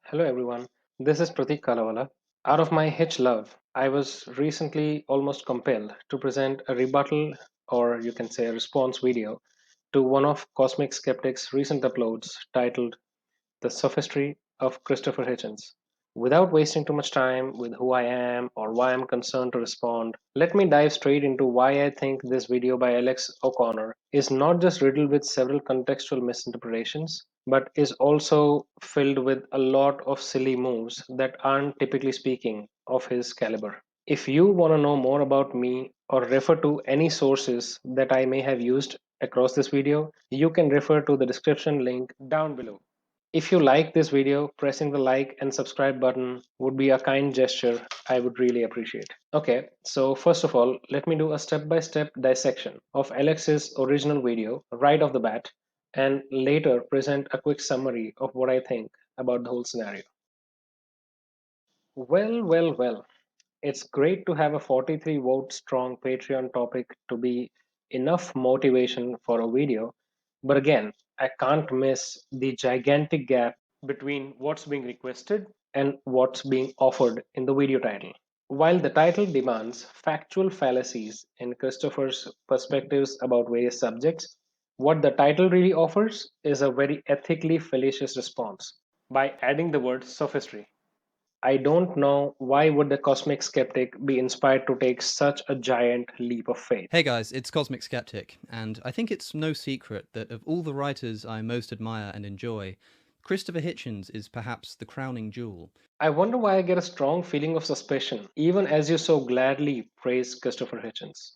Hello everyone, this is Pratik Kalawala. Out of my hitch love, I was recently almost compelled to present a rebuttal, or you can say a response video, to one of Cosmic Skeptic's recent uploads titled The Sophistry of Christopher Hitchens. Without wasting too much time with who I am or why I'm concerned to respond, let me dive straight into why I think this video by Alex O'Connor is not just riddled with several contextual misinterpretations, but is also filled with a lot of silly moves that aren't typically speaking of his caliber. If you want to know more about me or refer to any sources that I may have used across this video, you can refer to the description link down below. If you like this video, pressing the like and subscribe button would be a kind gesture I would really appreciate. Okay, so first of all, let me do a step-by-step dissection of Alex's original video right off the bat and later present a quick summary of what I think about the whole scenario. Well. It's great to have a 43 vote strong Patreon topic to be enough motivation for a video. But again, I can't miss the gigantic gap between what's being requested and what's being offered in the video title. While the title demands factual fallacies in Christopher's perspectives about various subjects, what the title really offers is a very ethically fallacious response by adding the word sophistry. I don't know why would the cosmic skeptic be inspired to take such a giant leap of faith. Hey guys, it's Cosmic Skeptic, and I think it's no secret that of all the writers I most admire and enjoy, Christopher Hitchens is perhaps the crowning jewel. I wonder why I get a strong feeling of suspicion, even as you so gladly praise Christopher Hitchens.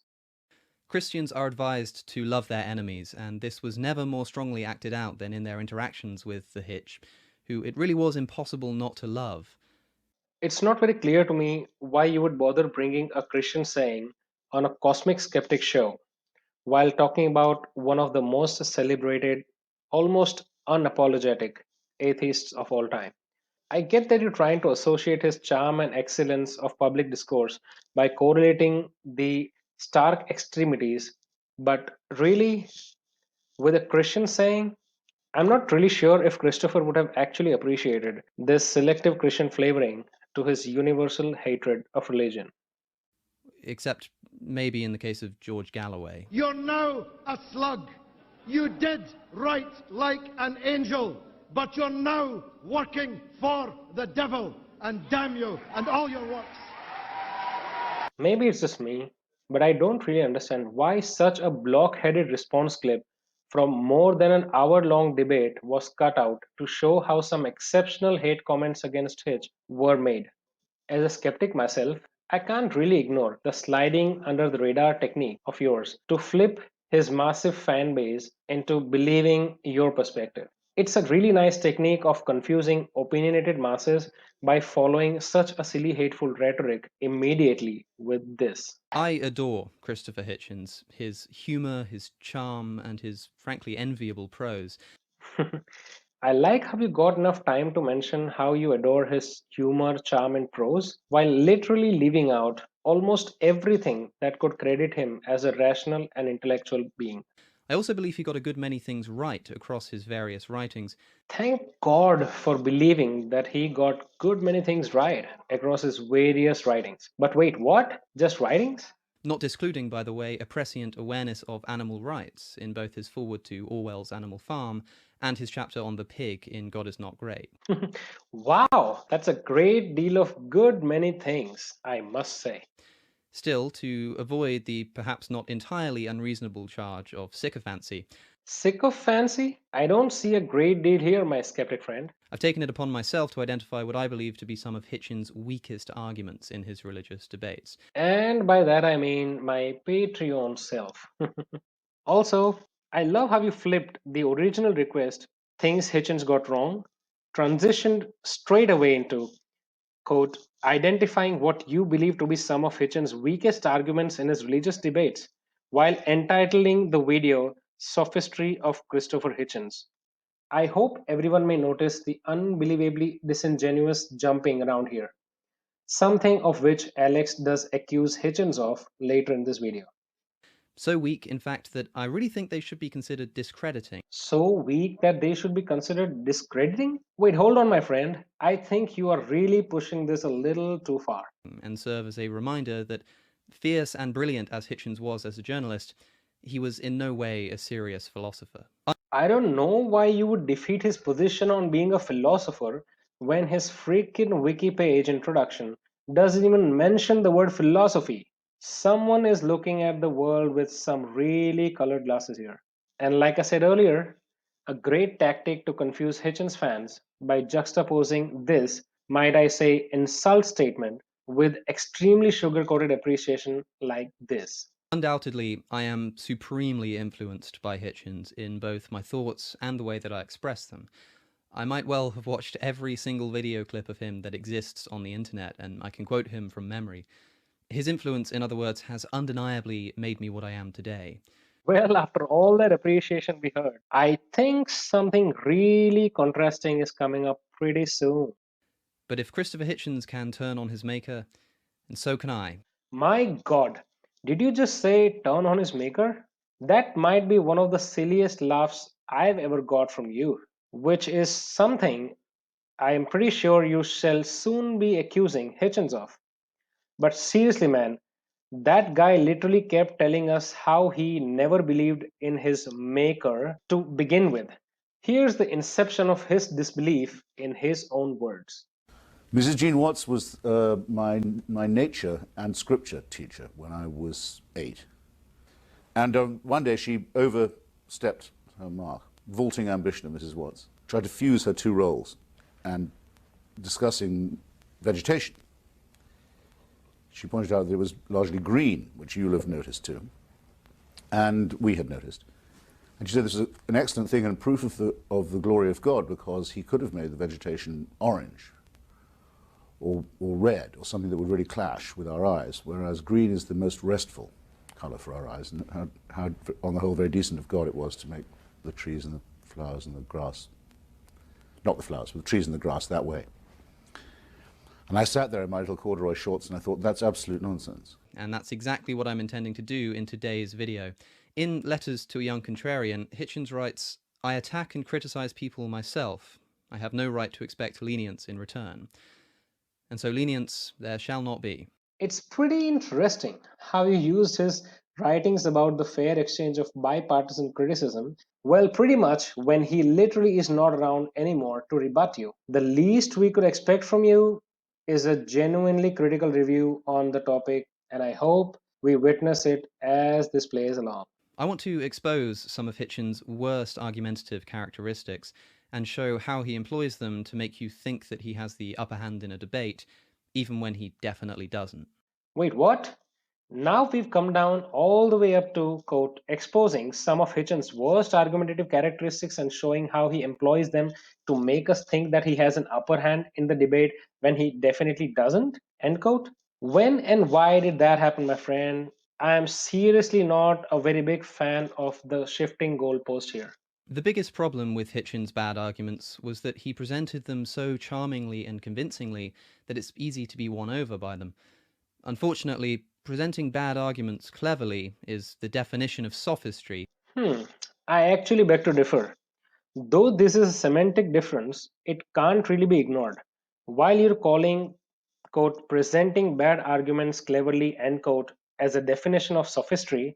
Christians are advised to love their enemies, and this was never more strongly acted out than in their interactions with the Hitch, who it really was impossible not to love. It's not very clear to me why you would bother bringing a Christian saying on a cosmic skeptic show while talking about one of the most celebrated, almost unapologetic atheists of all time. I get that you're trying to associate his charm and excellence of public discourse by correlating the stark extremities, but really, with a Christian saying, I'm not really sure if Christopher would have actually appreciated this selective Christian flavoring to his universal hatred of religion. Except maybe in the case of George Galloway. You're now a slug. You did write like an angel, but you're now working for the devil. And damn you and all your works. Maybe it's just me, but I don't really understand why such a block-headed response clip from more than an hour-long debate was cut out to show how some exceptional hate comments against Hitch were made. As a skeptic myself, I can't really ignore the sliding under the radar technique of yours to flip his massive fan base into believing your perspective. It's a really nice technique of confusing opinionated masses by following such a silly, hateful rhetoric immediately with this. I adore Christopher Hitchens, his humour, his charm, and his frankly enviable prose. I like how you got enough time to mention how you adore his humor, charm, and prose, while literally leaving out almost everything that could credit him as a rational and intellectual being. I also believe he got a good many things right across his various writings. Thank God for believing that he got good many things right across his various writings. But wait, what? Just writings? Not excluding, by the way, a prescient awareness of animal rights in both his foreword to Orwell's Animal Farm and his chapter on the pig in God is Not Great. Wow, that's a great deal of good many things, I must say. Still, to avoid the perhaps not entirely unreasonable charge of sycophancy, Sycophancy? I don't see a great deal here, my skeptic friend. I've taken it upon myself to identify what I believe to be some of Hitchens' weakest arguments in his religious debates. And by that I mean my Patreon self. Also, I love how you flipped the original request, things Hitchens got wrong, transitioned straight away into, quote, identifying what you believe to be some of Hitchens' weakest arguments in his religious debates, while entitling the video Sophistry of Christopher Hitchens. I hope everyone may notice the unbelievably disingenuous jumping around here, something of which Alex does accuse Hitchens of later in this video. So weak, in fact, that I really think they should be considered discrediting. So weak that they should be considered discrediting? Wait, hold on, my friend. I think you are really pushing this a little too far. And serve as a reminder that, fierce and brilliant as Hitchens was as a journalist, he was in no way a serious philosopher. I don't know why you would defeat his position on being a philosopher when his freaking wiki page introduction doesn't even mention the word philosophy. Someone is looking at the world with some really colored glasses here. And like I said earlier, a great tactic to confuse Hitchens fans by juxtaposing this, might I say, insult statement with extremely sugar coated appreciation like this. Undoubtedly, I am supremely influenced by Hitchens in both my thoughts and the way that I express them. I might well have watched every single video clip of him that exists on the internet, and I can quote him from memory. His influence, in other words, has undeniably made me what I am today. Well, after all that appreciation we heard, I think something really contrasting is coming up pretty soon. But if Christopher Hitchens can turn on his maker, and so can I. My god, did you just say turn on his maker? That might be one of the silliest laughs I've ever got from you, which is something I am pretty sure you shall soon be accusing Hitchens of. But seriously, man, that guy literally kept telling us how he never believed in his maker to begin with. Here's the inception of his disbelief in his own words. Mrs. Jean Watts was my nature and scripture teacher when I was 8. And one day she overstepped her mark, vaulting ambition of Mrs. Watts, tried to fuse her two roles and discussing vegetation. She pointed out that it was largely green, which you'll have noticed too, and we had noticed. And she said this was an excellent thing and proof of the glory of God, because he could have made the vegetation orange or red, or something that would really clash with our eyes, whereas green is the most restful colour for our eyes, and how, on the whole, very decent of God it was to make the trees and the flowers and the grass, not the flowers, but the trees and the grass that way. And I sat there in my little corduroy shorts and I thought, that's absolute nonsense. And that's exactly what I'm intending to do in today's video. In Letters to a Young Contrarian, Hitchens writes, "I attack and criticize people myself. I have no right to expect lenience in return. And so lenience there shall not be." It's pretty interesting how he used his writings about the fair exchange of bipartisan criticism, well, pretty much when he literally is not around anymore to rebut you. The least we could expect from you is a genuinely critical review on the topic, and I hope we witness it as this plays along. I want to expose some of Hitchens' worst argumentative characteristics and show how he employs them to make you think that he has the upper hand in a debate, even when he definitely doesn't. Wait, what? Now we've come down all the way up to, quote, exposing some of Hitchens' worst argumentative characteristics and showing how he employs them to make us think that he has an upper hand in the debate when he definitely doesn't, end quote. When and why did that happen, my friend? I am seriously not a very big fan of the shifting goalpost here. The biggest problem with Hitchens' bad arguments was that he presented them so charmingly and convincingly that it's easy to be won over by them. Unfortunately, presenting bad arguments cleverly is the definition of sophistry. I actually beg to differ. Though this is a semantic difference, it can't really be ignored. While you're calling, quote, presenting bad arguments cleverly, end quote, as a definition of sophistry,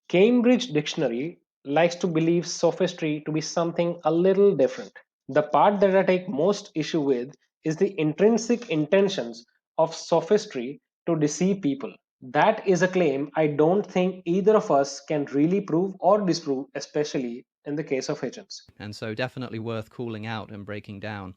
Cambridge Dictionary likes to believe sophistry to be something a little different. The part that I take most issue with is the intrinsic intentions of sophistry to deceive people. That is a claim I don't think either of us can really prove or disprove, especially in the case of Hitchens. And so definitely worth calling out and breaking down.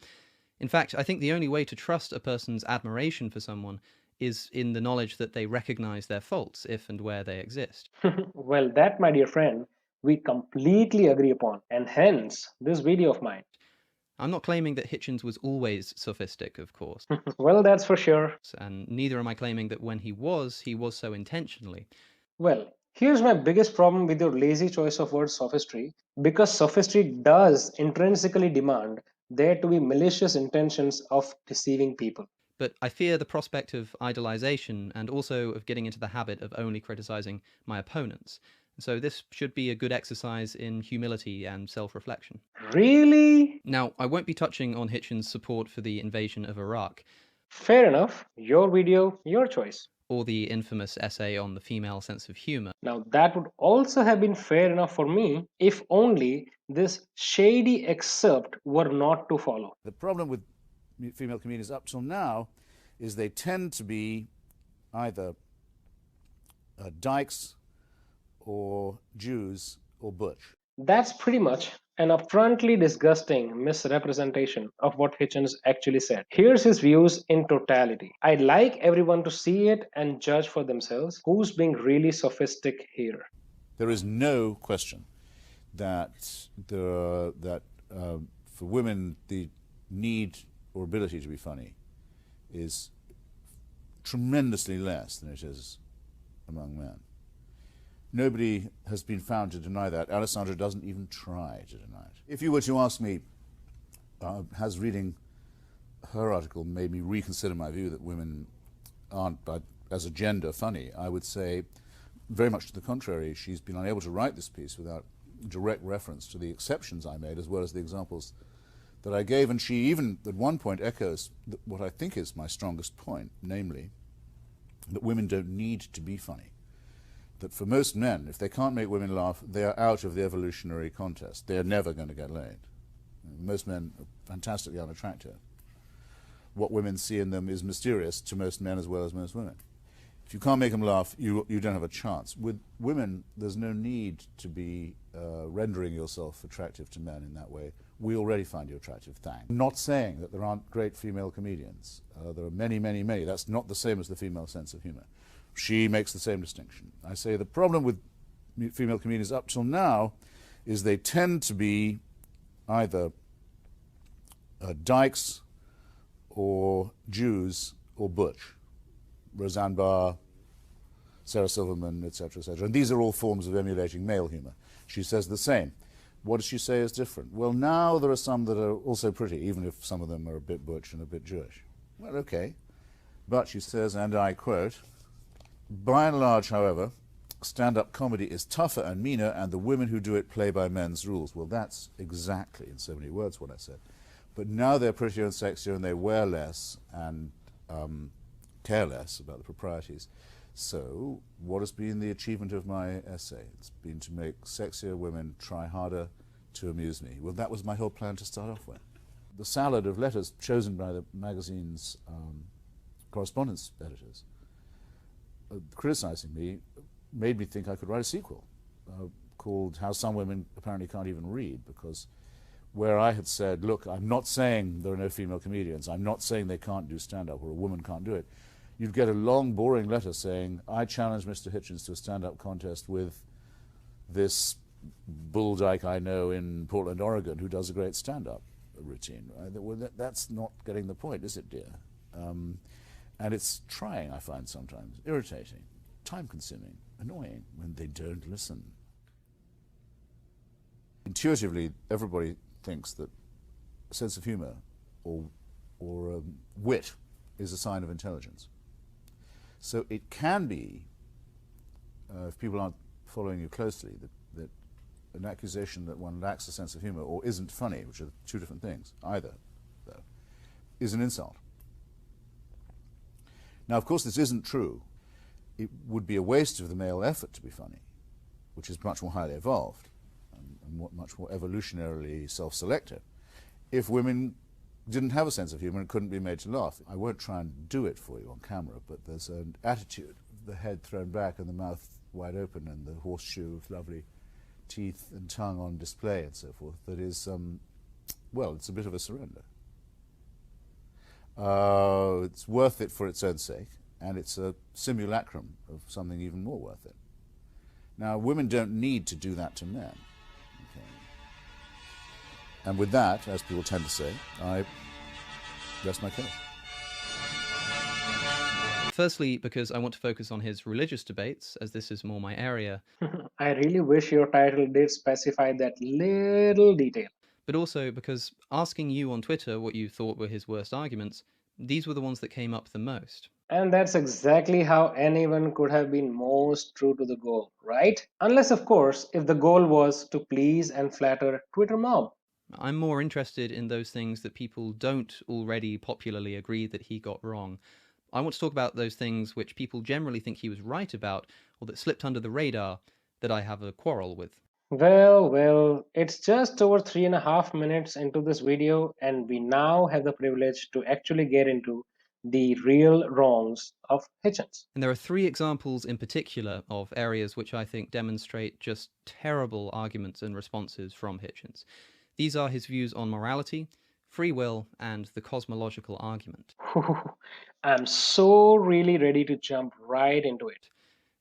In fact, I think the only way to trust a person's admiration for someone is in the knowledge that they recognize their faults if and where they exist. Well, that, my dear friend, we completely agree upon, and hence this video of mine. I'm not claiming that Hitchens was always sophistic, of course, Well, that's for sure. and neither am I claiming that when he was so intentionally. Well, here's my biggest problem with your lazy choice of word sophistry, because sophistry does intrinsically demand there to be malicious intentions of deceiving people. But I fear the prospect of idolization and also of getting into the habit of only criticizing my opponents. So this should be a good exercise in humility and self-reflection. Really? Now, I won't be touching on Hitchens' support for the invasion of Iraq, Fair enough. Your video, your choice. or the infamous essay on the female sense of humour. Now, that would also have been fair enough for me if only this shady excerpt were not to follow. The problem with female comedians up till now is they tend to be either dykes or Jews or butch. That's pretty much an upfrontly disgusting misrepresentation of what Hitchens actually said. Here's his views in totality. I'd like everyone to see it and judge for themselves who's being really sophistic here. There is no question that for women the need or ability to be funny is tremendously less than it is among men. Nobody has been found to deny that. Alessandra doesn't even try to deny it. If you were to ask me, has reading her article made me reconsider my view that women aren't, as a gender, funny, I would say very much to the contrary. She's been unable to write this piece without direct reference to the exceptions I made as well as the examples that I gave, and she even at one point echoes what I think is my strongest point, namely that women don't need to be funny. That for most men, if they can't make women laugh, they are out of the evolutionary contest. They are never going to get laid. Most men are fantastically unattractive. What women see in them is mysterious to most men as well as most women. If you can't make them laugh, you don't have a chance. With women, there's no need to be rendering yourself attractive to men in that way. We already find you attractive, thanks. I'm not saying that there aren't great female comedians. There are many, many, many. That's not the same as the female sense of humor. She makes the same distinction. I say the problem with female comedians up till now is they tend to be either dykes or Jews or butch. Roseanne Barr, Sarah Silverman, etc., etc. And these are all forms of emulating male humor. She says the same. What does she say is different? Well, now there are some that are also pretty, even if some of them are a bit butch and a bit Jewish. Well, okay. But she says, and I quote, by and large, however, stand-up comedy is tougher and meaner, and the women who do it play by men's rules. Well, that's exactly, in so many words, what I said. But now they're prettier and sexier, and they wear less and care less about the proprieties. So, what has been the achievement of my essay? It's been to make sexier women try harder to amuse me. Well, that was my whole plan to start off with. The salad of letters chosen by the magazine's correspondence editors criticizing me made me think I could write a sequel called How Some Women Apparently Can't Even Read, because where I had said, look, I'm not saying there are no female comedians, I'm not saying they can't do stand-up or a woman can't do it, you'd get a long, boring letter saying, I challenge Mr. Hitchens to a stand-up contest with this bull dyke I know in Portland, Oregon, who does a great stand-up routine. Well, that's not getting the point, is it, dear? And it's trying, I find sometimes, irritating, time-consuming, annoying when they don't listen. Intuitively, everybody thinks that a sense of humor or wit is a sign of intelligence. So it can be, if people aren't following you closely, that an accusation that one lacks a sense of humor or isn't funny, which are two different things, either, though, is an insult. Now, of course, this isn't true. It would be a waste of the male effort to be funny, which is much more highly evolved and much more evolutionarily self-selective, if women didn't have a sense of humor and couldn't be made to laugh. I won't try and do it for you on camera, but there's an attitude, the head thrown back and the mouth wide open and the horseshoe with lovely teeth and tongue on display and so forth, that is, well, it's a bit of a surrender. It's worth it for its own sake, and it's a simulacrum of something even more worth it. Now, women don't need to do that to men. Okay. And with that, as people tend to say, I rest my case. Firstly, because I want to focus on his religious debates, as this is more my area. I really wish your title did specify that little detail. But also because asking you on Twitter what you thought were his worst arguments, these were the ones that came up the most. And that's exactly how anyone could have been most true to the goal, right? Unless, of course, if the goal was to please and flatter Twitter mob. I'm more interested in those things that people don't already popularly agree that he got wrong. I want to talk about those things which people generally think he was right about, or that slipped under the radar, that I have a quarrel with. Well, it's just over 3.5 minutes into this video, and we now have the privilege to actually get into the real wrongs of Hitchens. And there are three examples in particular of areas which I think demonstrate just terrible arguments and responses from Hitchens. These are his views on morality, free will, and the cosmological argument. I'm so really ready to jump right into it.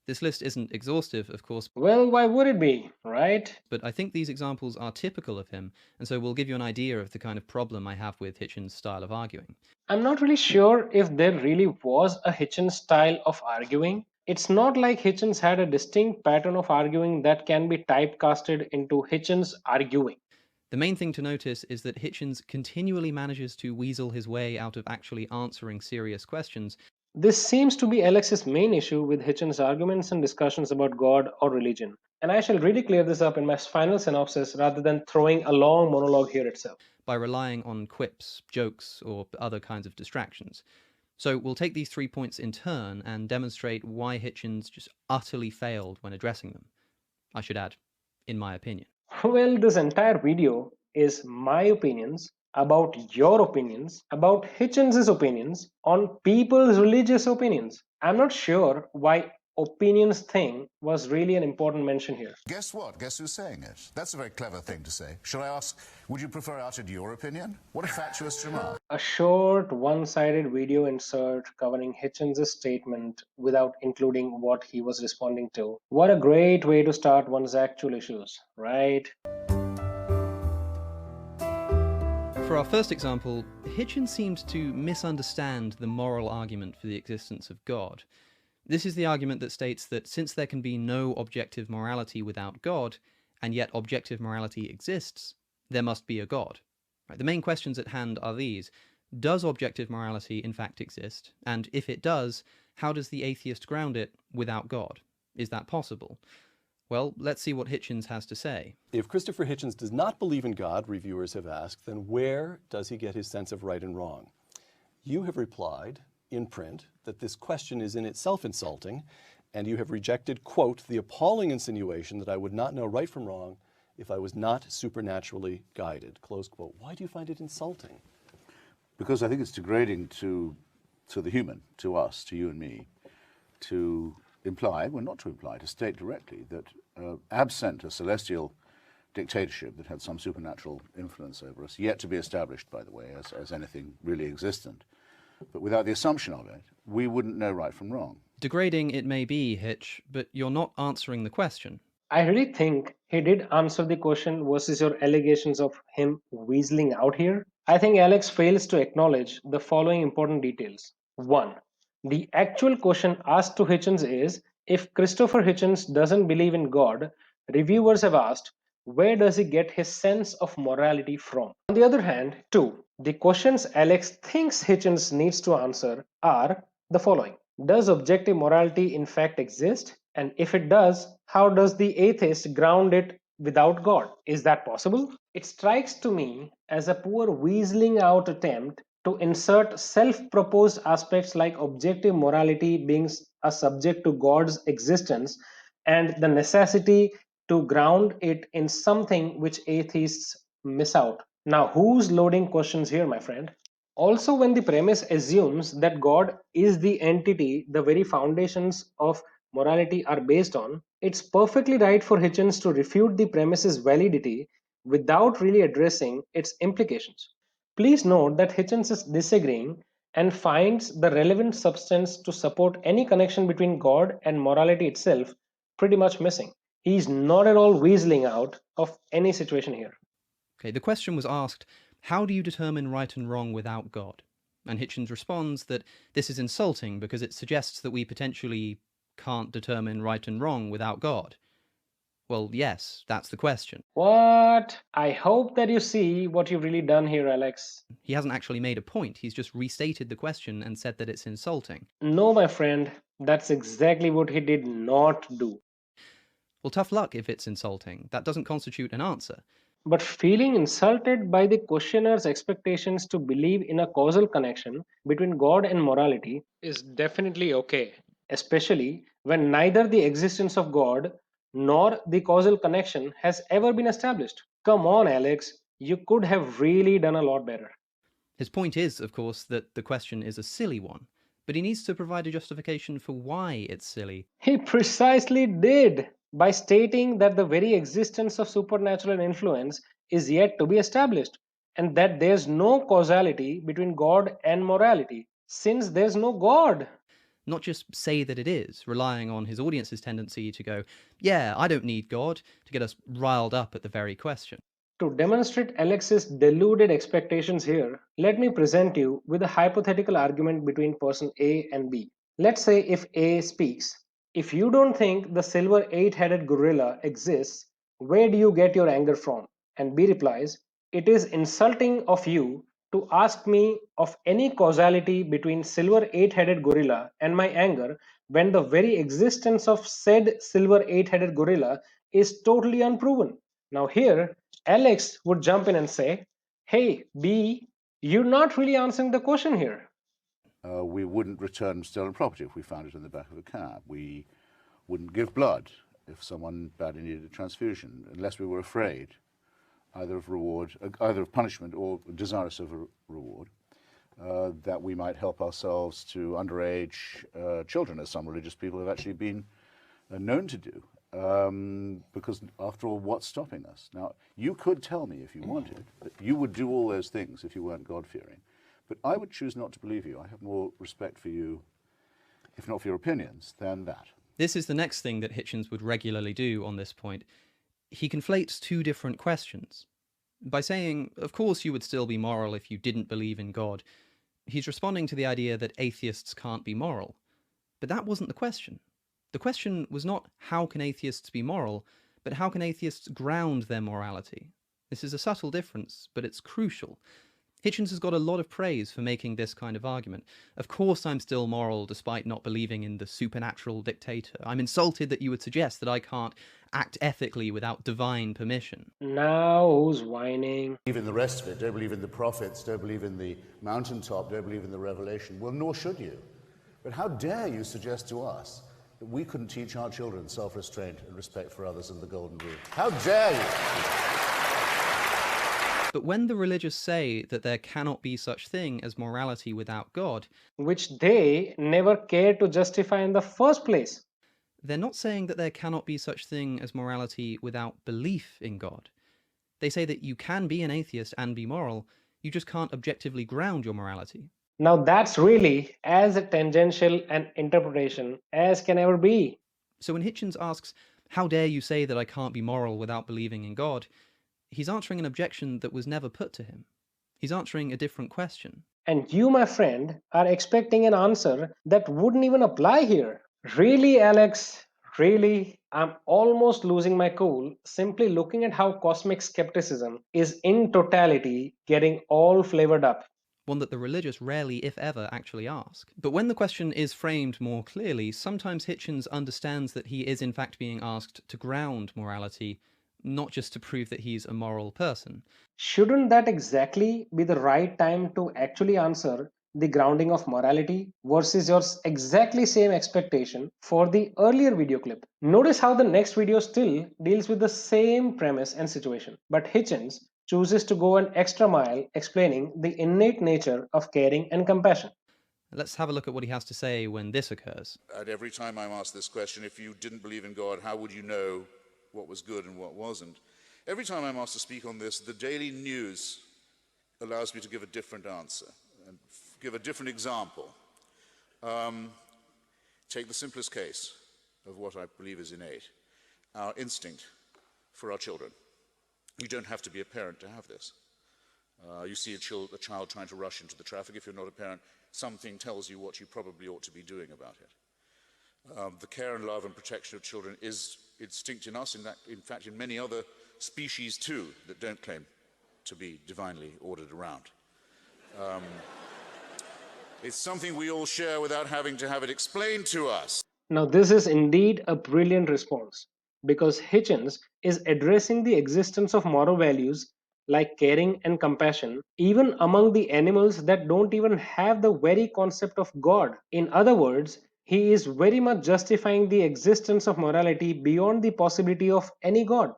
This list isn't exhaustive, of course, Well, why would it be, right? but I think these examples are typical of him, and so will give you an idea of the kind of problem I have with Hitchens' style of arguing. I'm not really sure if there really was a Hitchens style of arguing. It's not like Hitchens had a distinct pattern of arguing that can be typecasted into Hitchens arguing. The main thing to notice is that Hitchens continually manages to weasel his way out of actually answering serious questions. This seems to be Alex's main issue with Hitchens' arguments and discussions about God or religion. And I shall really clear this up in my final synopsis rather than throwing a long monologue here itself. By relying on quips, jokes, or other kinds of distractions. So we'll take these 3 points in turn and demonstrate why Hitchens just utterly failed when addressing them. I should add, in my opinion. Well, this entire video is my opinions about your opinions, about Hitchens' opinions on people's religious opinions. I'm not sure why opinions thing was really an important mention here. Guess what? Guess who's saying it? That's a very clever thing to say. Shall I ask, would you prefer I uttered your opinion? What a fatuous remark. A short, one-sided video insert covering Hitchens' statement without including what he was responding to. What a great way to start one's actual issues, right? For our first example, Hitchens seemed to misunderstand the moral argument for the existence of God. This is the argument that states that since there can be no objective morality without God, and yet objective morality exists, there must be a God. Right, the main questions at hand are these. Does objective morality in fact exist? And if it does, how does the atheist ground it without God? Is that possible? Well, let's see what Hitchens has to say. If Christopher Hitchens does not believe in God, reviewers have asked, then where does he get his sense of right and wrong? You have replied in print that this question is in itself insulting, and you have rejected, quote, the appalling insinuation that I would not know right from wrong if I was not supernaturally guided, close quote. Why do you find it insulting? Because I think it's degrading to the human, to us, to you and me, to imply, well, not to imply, to state directly that absent a celestial dictatorship that had some supernatural influence over us, yet to be established, by the way, as anything really existent, but without the assumption of it, we wouldn't know right from wrong. Degrading it may be, Hitch, but you're not answering the question. I really think he did answer the question versus your allegations of him weaseling out here. I think Alex fails to acknowledge the following important details. 1. The actual question asked to Hitchens is, if Christopher Hitchens doesn't believe in God, reviewers have asked, where does he get his sense of morality from? On the other hand, 2. The questions Alex thinks Hitchens needs to answer are the following. Does objective morality in fact exist? And if it does, how does the atheist ground it without God? Is that possible? It strikes to me as a poor weaseling out attempt to insert self-proposed aspects like objective morality being a subject to God's existence and the necessity to ground it in something which atheists miss out. Now, who's loading questions here, my friend? Also, when the premise assumes that God is the entity the very foundations of morality are based on, it's perfectly right for Hitchens to refute the premise's validity without really addressing its implications. Please note that Hitchens is disagreeing and finds the relevant substance to support any connection between God and morality itself pretty much missing. He's not at all weaseling out of any situation here. Okay, the question was asked, how do you determine right and wrong without God? And Hitchens responds that this is insulting because it suggests that we potentially can't determine right and wrong without God. Well, yes, that's the question. What? I hope that you see what you've really done here, Alex. He hasn't actually made a point, he's just restated the question and said that it's insulting. No, my friend, that's exactly what he did not do. Well, tough luck if it's insulting. That doesn't constitute an answer. But feeling insulted by the questioner's expectations to believe in a causal connection between God and morality is definitely okay, especially when neither the existence of God nor the causal connection has ever been established. Come on, Alex, you could have really done a lot better. His point is, of course, that the question is a silly one, but he needs to provide a justification for why it's silly. He precisely did by stating that the very existence of supernatural influence is yet to be established, and that there's no causality between God and morality, since there's no God. Not just say that it is, relying on his audience's tendency to go, yeah, I don't need God, to get us riled up at the very question. To demonstrate Alex's deluded expectations here, let me present you with a hypothetical argument between person A and B. Let's say if A speaks, if you don't think the silver eight-headed gorilla exists, where do you get your anger from? And B replies, it is insulting of you to ask me of any causality between silver eight-headed gorilla and my anger when the very existence of said silver eight-headed gorilla is totally unproven. Now here, Alex would jump in and say, hey, B, you're not really answering the question here. We wouldn't return stolen property if we found it in the back of a cab. We wouldn't give blood if someone badly needed a transfusion, unless we were afraid either of punishment or desirous of a reward, that we might help ourselves to underage children, as some religious people have actually been known to do. Because after all, what's stopping us? Now, you could tell me if you wanted that you would do all those things if you weren't God-fearing, but I would choose not to believe you. I have more respect for you, if not for your opinions, than that. This is the next thing that Hitchens would regularly do on this point. He conflates two different questions. By saying, of course you would still be moral if you didn't believe in God, he's responding to the idea that atheists can't be moral. But that wasn't the question. The question was not how can atheists be moral, but how can atheists ground their morality? This is a subtle difference, but it's crucial. Hitchens has got a lot of praise for making this kind of argument. Of course I'm still moral despite not believing in the supernatural dictator. I'm insulted that you would suggest that I can't act ethically without divine permission. Now who's whining? Believe in the rest of it, don't believe in the prophets, don't believe in the mountaintop, don't believe in the revelation. Well, nor should you. But how dare you suggest to us that we couldn't teach our children self-restraint and respect for others and the golden rule? How dare you? But when the religious say that there cannot be such thing as morality without God, Which they never cared to justify in the first place. they're not saying that there cannot be such thing as morality without belief in God. They say that you can be an atheist and be moral, you just can't objectively ground your morality. Now that's really as tangential an interpretation as can ever be. So when Hitchens asks, how dare you say that I can't be moral without believing in God, he's answering an objection that was never put to him. He's answering a different question. And you, my friend, are expecting an answer that wouldn't even apply here. Really, Alex? Really? I'm almost losing my cool simply looking at how cosmic skepticism is in totality getting all flavored up. One that the religious rarely, if ever, actually ask. But when the question is framed more clearly, sometimes Hitchens understands that he is in fact being asked to ground morality, not just to prove that he's a moral person. Shouldn't that exactly be the right time to actually answer the grounding of morality versus your exactly same expectation for the earlier video clip? Notice how the next video still deals with the same premise and situation, but Hitchens chooses to go an extra mile explaining the innate nature of caring and compassion. Let's have a look at what he has to say when this occurs. At every time I'm asked this question, if you didn't believe in God, how would you know what was good and what wasn't? Every time I'm asked to speak on this, the daily news allows me to give a different answer and give a different example. Take the simplest case of what I believe is innate, our instinct for our children. You don't have to be a parent to have this. You see a child trying to rush into the traffic. If you're not a parent, something tells you what you probably ought to be doing about it. The care and love and protection of children is instinct in us, in fact in many other species too that don't claim to be divinely ordered around. It's something we all share without having to have it explained to us. Now, this is indeed a brilliant response because Hitchens is addressing the existence of moral values like caring and compassion even among the animals that don't even have the very concept of God. In other words, he is very much justifying the existence of morality beyond the possibility of any God.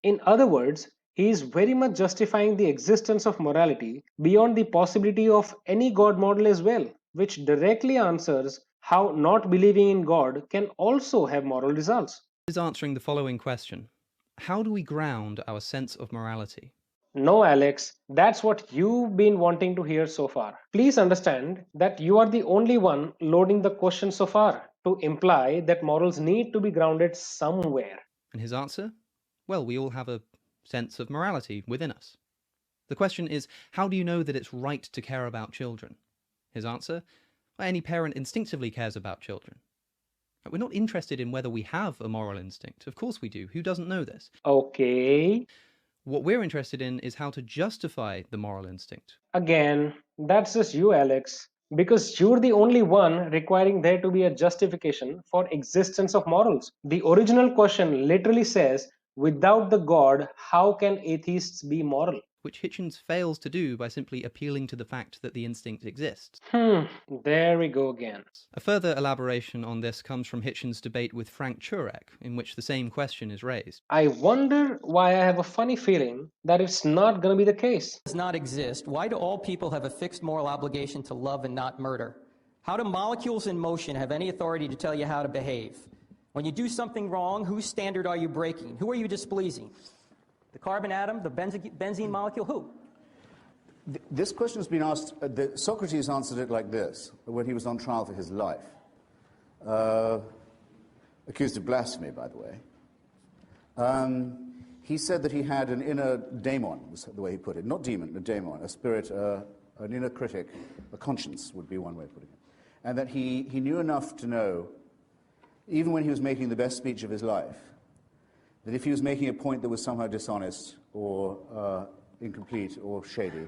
In other words, he is very much justifying the existence of morality beyond the possibility of any God model as well, which directly answers how not believing in God can also have moral results. Is answering the following question: how do we ground our sense of morality? No, Alex, that's what you've been wanting to hear so far. Please understand that you are the only one loading the question so far to imply that morals need to be grounded somewhere. And his answer? Well, we all have a sense of morality within us. The question is, how do you know that it's right to care about children? His answer? Well, any parent instinctively cares about children. We're not interested in whether we have a moral instinct. Of course we do. Who doesn't know this? Okay. What we're interested in is how to justify the moral instinct. Again, that's just you, Alex, because you're the only one requiring there to be a justification for existence of morals. The original question literally says, without the God, how can atheists be moral? Which Hitchens fails to do by simply appealing to the fact that the instinct exists. There we go again. A further elaboration on this comes from Hitchens' debate with Frank Turek, in which the same question is raised. I wonder why I have a funny feeling that it's not going to be the case. Does not exist. Why do all people have a fixed moral obligation to love and not murder? How do molecules in motion have any authority to tell you how to behave? When you do something wrong, whose standard are you breaking? Who are you displeasing? The carbon atom, the benzene molecule, who? This question has been asked, Socrates answered it like this when he was on trial for his life. Accused of blasphemy, by the way. He said that he had an inner daemon, was the way he put it. Not demon, a daemon, a spirit, an inner critic, a conscience would be one way of putting it. And that he knew enough to know, even when he was making the best speech of his life, that if he was making a point that was somehow dishonest or incomplete or shady,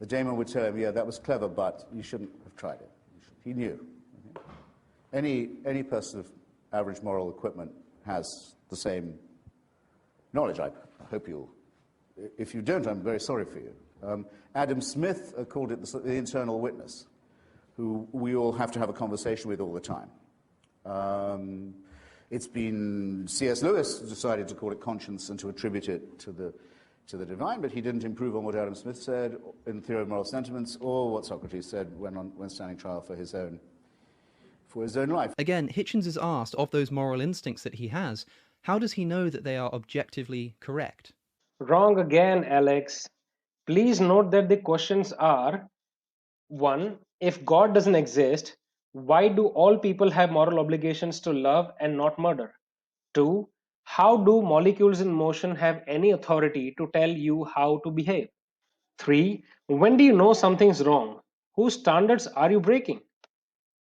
the daemon would tell him, yeah, that was clever, but you shouldn't have tried it. He knew. Any person of average moral equipment has the same knowledge. I hope you'll. If you don't, I'm very sorry for you. Adam Smith called it the internal witness, who we all have to have a conversation with all the time. It's been C.S. Lewis decided to call it conscience and to attribute it to the divine, but he didn't improve on what Adam Smith said in Theory of Moral Sentiments or what Socrates said when standing trial for his own life. Again, Hitchens is asked, of those moral instincts that he has, how does he know that they are objectively correct? Wrong again, Alex. Please note that the questions are 1. If God doesn't exist, why do all people have moral obligations to love and not murder? 2. How do molecules in motion have any authority to tell you how to behave? 3. When do you know something's wrong? Whose standards are you breaking?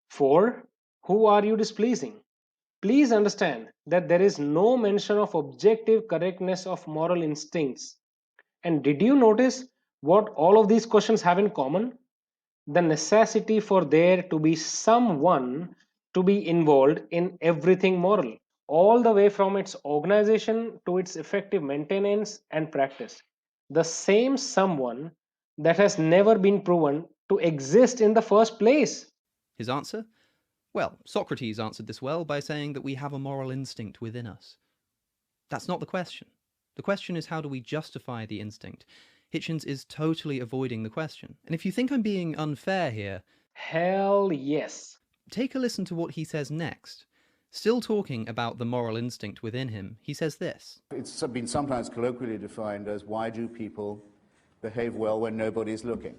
4. Who are you displeasing? Please understand that there is no mention of objective correctness of moral instincts. And did you notice what all of these questions have in common? The necessity for there to be someone to be involved in everything moral, all the way from its organization to its effective maintenance and practice. The same someone that has never been proven to exist in the first place. His answer? Well, Socrates answered this well by saying that we have a moral instinct within us. That's not the question. The question is, how do we justify the instinct? Hitchens is totally avoiding the question. And if you think I'm being unfair here, hell yes. Take a listen to what he says next. Still talking about the moral instinct within him, he says this. It's been sometimes colloquially defined as, why do people behave well when nobody's looking?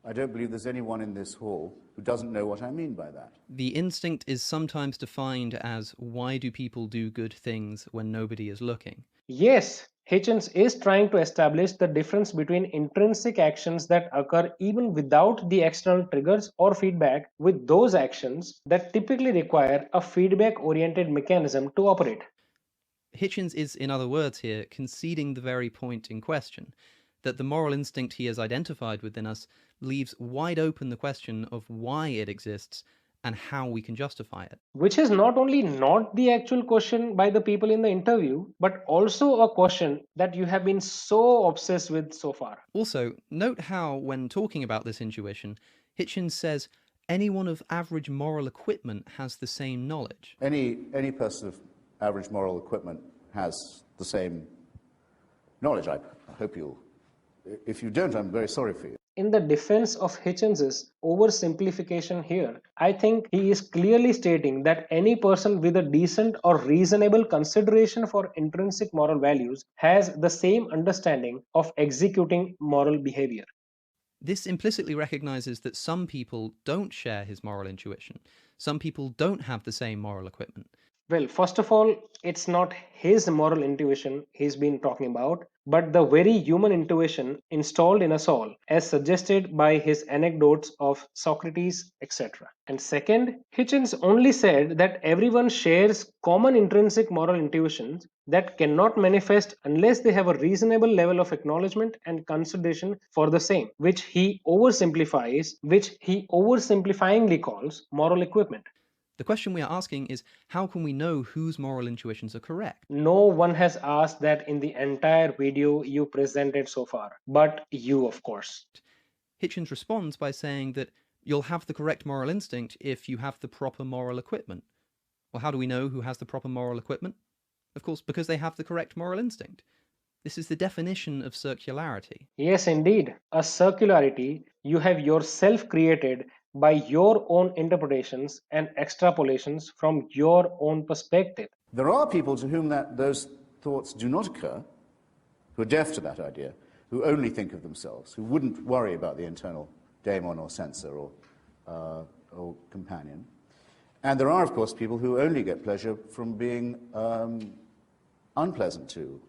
I don't believe there's anyone in this hall who doesn't know what I mean by that. The instinct is sometimes defined as, why do people do good things when nobody is looking? Yes, Hitchens is trying to establish the difference between intrinsic actions that occur even without the external triggers or feedback with those actions that typically require a feedback-oriented mechanism to operate. Hitchens is, in other words here, conceding the very point in question, that the moral instinct he has identified within us leaves wide open the question of why it exists and how we can justify it. Which is not only not the actual question by the people in the interview, but also a question that you have been so obsessed with so far. Also, note how, when talking about this intuition, Hitchens says anyone of average moral equipment has the same knowledge. Any person of average moral equipment has the same knowledge. I hope you'll. If you don't, I'm very sorry for you. In the defense of Hitchens's oversimplification here, I think he is clearly stating that any person with a decent or reasonable consideration for intrinsic moral values has the same understanding of executing moral behavior. This implicitly recognizes that some people don't share his moral intuition. Some people don't have the same moral equipment. Well, first of all, it's not his moral intuition he's been talking about, but the very human intuition installed in us all, as suggested by his anecdotes of Socrates, etc. And second, Hitchens only said that everyone shares common intrinsic moral intuitions that cannot manifest unless they have a reasonable level of acknowledgement and consideration for the same, which he oversimplifyingly calls moral equipment. The question we are asking is, how can we know whose moral intuitions are correct? No one has asked that in the entire video you presented so far, but you, of course. Hitchens responds by saying that you'll have the correct moral instinct if you have the proper moral equipment. Well, how do we know who has the proper moral equipment? Of course, because they have the correct moral instinct. This is the definition of circularity. Yes, indeed. A circularity you have yourself created by your own interpretations and extrapolations from your own perspective. There are people to whom those thoughts do not occur, who are deaf to that idea, who only think of themselves, who wouldn't worry about the internal daemon or censor or companion. And there are, of course, people who only get pleasure from being unpleasant to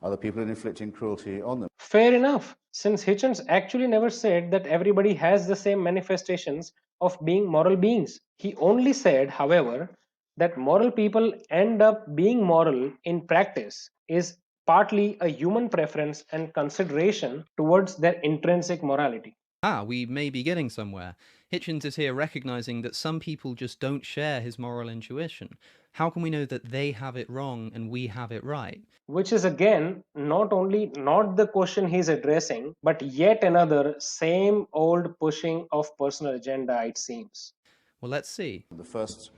other people and inflicting cruelty on them. Fair enough, since Hitchens actually never said that everybody has the same manifestations of being moral beings. He only said, however, that moral people end up being moral in practice is partly a human preference and consideration towards their intrinsic morality. We may be getting somewhere. Hitchens is here recognizing that some people just don't share his moral intuition. How can we know that they have it wrong and we have it right? Which is again not only not the question he's addressing, but yet another same old pushing of personal agenda, it seems. Well, let's see. The first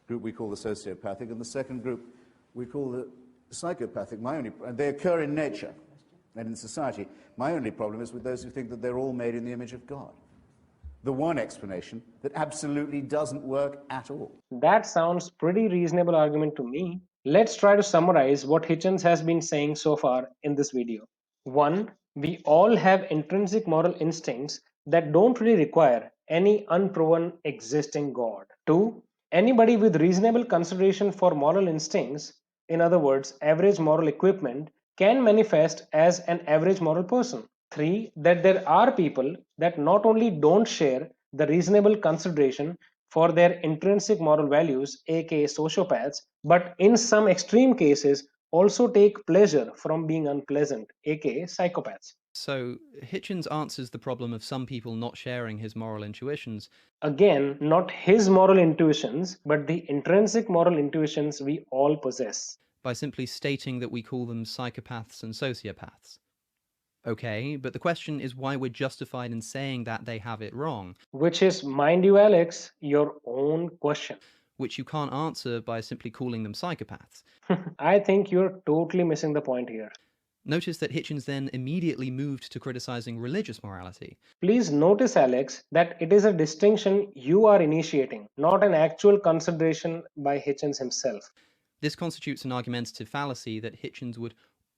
group we call the sociopathic, and the second group we call the psychopathic. They occur in nature and in society. My only problem is with those who think that they're all made in the image of God. The one explanation that absolutely doesn't work at all. That sounds pretty reasonable argument to me. Let's try to summarize what Hitchens has been saying so far in this video. 1. We all have intrinsic moral instincts that don't really require any unproven existing God. 2. Anybody with reasonable consideration for moral instincts, in other words, average moral equipment, can manifest as an average moral person. 3. That there are people that not only don't share the reasonable consideration for their intrinsic moral values, aka sociopaths, but in some extreme cases also take pleasure from being unpleasant, aka psychopaths. So, Hitchens answers the problem of some people not sharing his moral intuitions. Again, not his moral intuitions, but the intrinsic moral intuitions we all possess, by simply stating that we call them psychopaths and sociopaths. Okay, but the question is why we're justified in saying that they have it wrong. Which is, mind you, Alex, your own question. Which you can't answer by simply calling them psychopaths. I think you're totally missing the point here. Notice that Hitchens then immediately moved to criticizing religious morality. Please notice, Alex, that it is a distinction you are initiating, not an actual consideration by Hitchens himself. This constitutes an argumentative fallacy that Hitchens would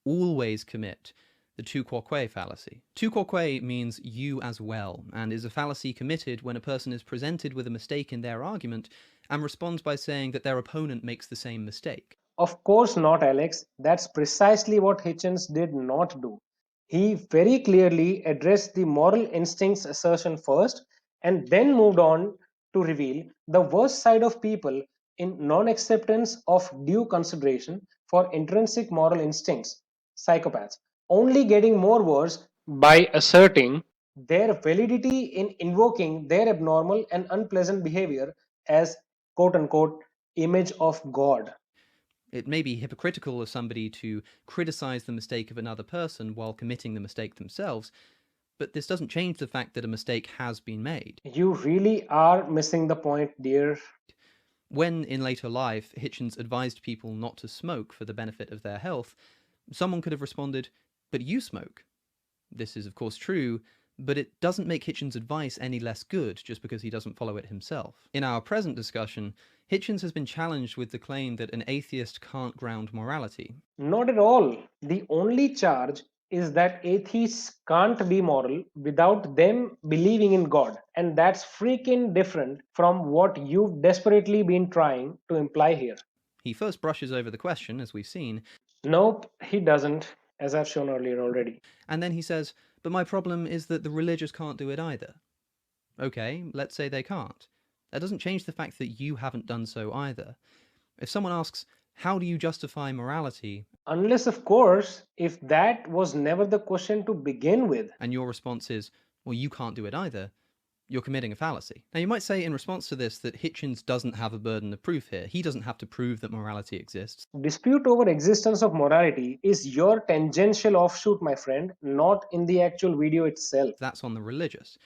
always commit, the tu quoque fallacy. Tu quoque means you as well, and is a fallacy committed when a person is presented with a mistake in their argument and responds by saying that their opponent makes the same mistake. Of course not, Alex. That's precisely what Hitchens did not do. He very clearly addressed the moral instincts assertion first and then moved on to reveal the worst side of people in non-acceptance of due consideration for intrinsic moral instincts, psychopaths, only getting more worse by asserting their validity in invoking their abnormal and unpleasant behavior as quote unquote image of God. It may be hypocritical of somebody to criticize the mistake of another person while committing the mistake themselves, but this doesn't change the fact that a mistake has been made. You really are missing the point, dear. When, in later life, Hitchens advised people not to smoke for the benefit of their health, someone could have responded, "But you smoke." This is, of course, true, but it doesn't make Hitchens' advice any less good just because he doesn't follow it himself. In our present discussion, Hitchens has been challenged with the claim that an atheist can't ground morality. Not at all. The only charge is that atheists can't be moral without them believing in God. And that's freaking different from what you've desperately been trying to imply here. He first brushes over the question, as we've seen. Nope, he doesn't, as I've shown earlier already. And then he says, "But my problem is that the religious can't do it either." Okay, let's say they can't. That doesn't change the fact that you haven't done so either. If someone asks, "How do you justify morality?" Unless, of course, if that was never the question to begin with. And your response is, "Well, you can't do it either," you're committing a fallacy. Now, you might say in response to this that Hitchens doesn't have a burden of proof here. He doesn't have to prove that morality exists. Dispute over existence of morality is your tangential offshoot, my friend, not in the actual video itself. That's on the religious.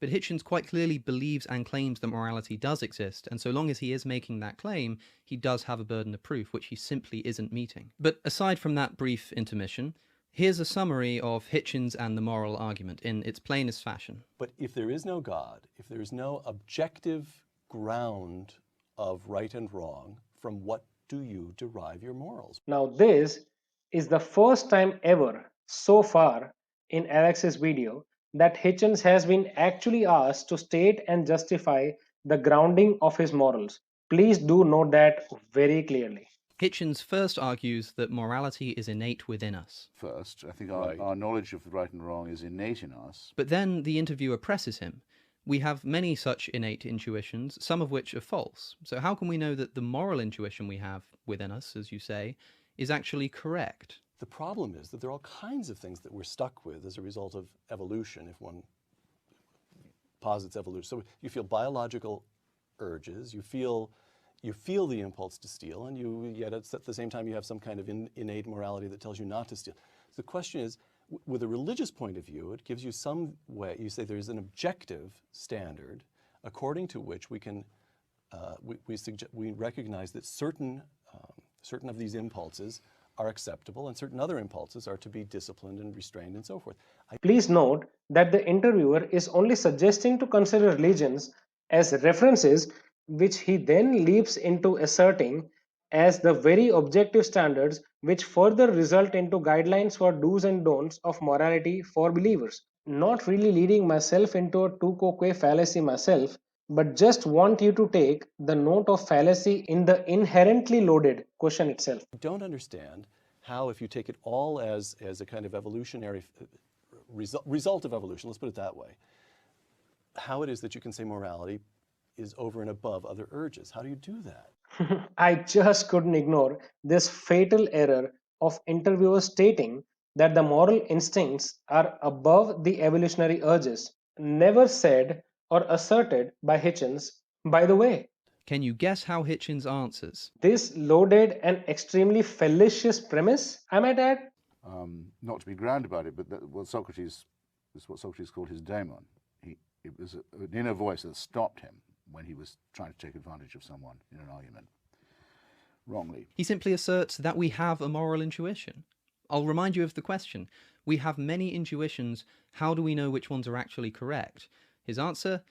But Hitchens quite clearly believes and claims that morality does exist, and so long as he is making that claim, he does have a burden of proof, which he simply isn't meeting. But aside from that brief intermission, here's a summary of Hitchens and the moral argument in its plainest fashion. But if there is no God, if there is no objective ground of right and wrong, from what do you derive your morals? Now this is the first time ever so far in Alex's video that Hitchens has been actually asked to state and justify the grounding of his morals. Please do note that very clearly. Hitchens first argues that morality is innate within us. First, I think Right. our knowledge of the right and wrong is innate in us. But then the interviewer presses him. We have many such innate intuitions, some of which are false. So how can we know that the moral intuition we have within us, as you say, is actually correct? The problem is that there are all kinds of things that we're stuck with as a result of evolution, if one posits evolution. So you feel biological urges, you feel the impulse to steal, and yet at the same time you have some kind of innate morality that tells you not to steal. The question is, with a religious point of view, it gives you some way. You say there's an objective standard according to which we can we recognize that certain of these impulses are acceptable and certain other impulses are to be disciplined and restrained and so forth. Please note that the interviewer is only suggesting to consider religions as references, which he then leaps into asserting as the very objective standards which further result into guidelines for do's and don'ts of morality for believers. Not really leading myself into a tu quoque fallacy myself, but just want you to take the note of fallacy in the inherently loaded question itself. I don't understand how, if you take it all as a kind of evolutionary result of evolution, let's put it that way, how it is that you can say morality is over and above other urges. How do you do that? I just couldn't ignore this fatal error of interviewers stating that the moral instincts are above the evolutionary urges, never said or asserted by Hitchens. By the way, Can you guess how Hitchens answers? this loaded and extremely fallacious premise, I might add, Not to be grand about it, but what Socrates called his daemon. It was an inner voice that stopped him when he was trying to take advantage of someone in an argument. Wrongly. He simply asserts that we have a moral intuition. I'll remind you of the question. We have many intuitions. How do we know which ones are actually correct? His answer?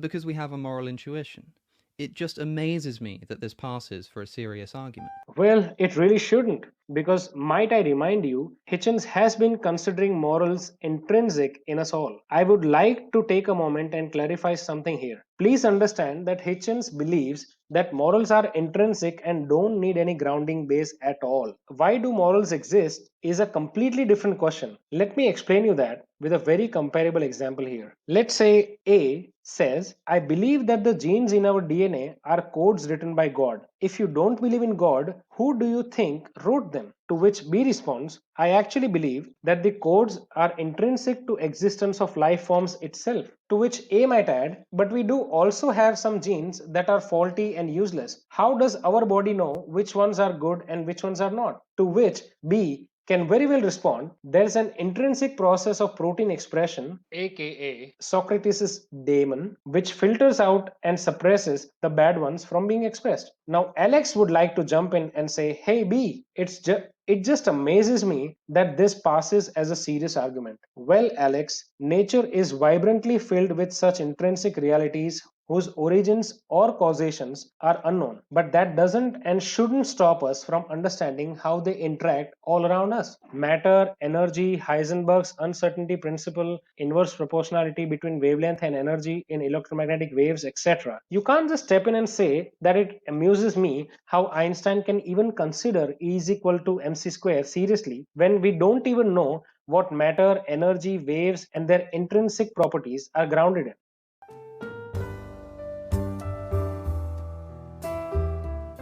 Because we have a moral intuition. It just amazes me that this passes for a serious argument. well, it really shouldn't, because might I remind you, Hitchens has been considering morals intrinsic in us all. I would like to take a moment and clarify something here. Please understand that Hitchens believes that morals are intrinsic and don't need any grounding base at all. Why do morals exist is a completely different question. Let me explain you that with a very comparable example here. Let's say A says, I believe that the genes in our DNA are codes written by God. If you don't believe in God, who do you think wrote them? To which B responds, I actually believe that the codes are intrinsic to existence of life forms itself. To which A might add, but we do also have some genes that are faulty and useless. How does our body know which ones are good and which ones are not? To which B can very well respond, there's an intrinsic process of protein expression, aka Socrates' daemon, which filters out and suppresses the bad ones from being expressed. Now, Alex would like to jump in and say, hey B, it just amazes me that this passes as a serious argument. Well, Alex, nature is vibrantly filled with such intrinsic realities whose origins or causations are unknown. But that doesn't and shouldn't stop us from understanding how they interact all around us. Matter, energy, Heisenberg's uncertainty principle, inverse proportionality between wavelength and energy in electromagnetic waves, etc. You can't just step in and say that it amuses me how Einstein can even consider E is equal to mc square seriously when we don't even know what matter, energy, waves, and their intrinsic properties are grounded in.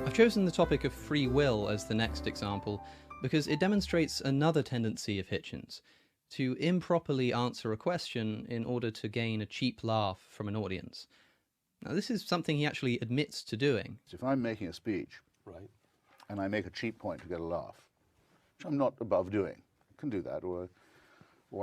I've chosen the topic of free will as the next example because it demonstrates another tendency of Hitchens, to improperly answer a question in order to gain a cheap laugh from an audience. Now, this is something he actually admits to doing. If I'm making a speech, Right. and I make a cheap point to get a laugh, which I'm not above doing, I can do that, or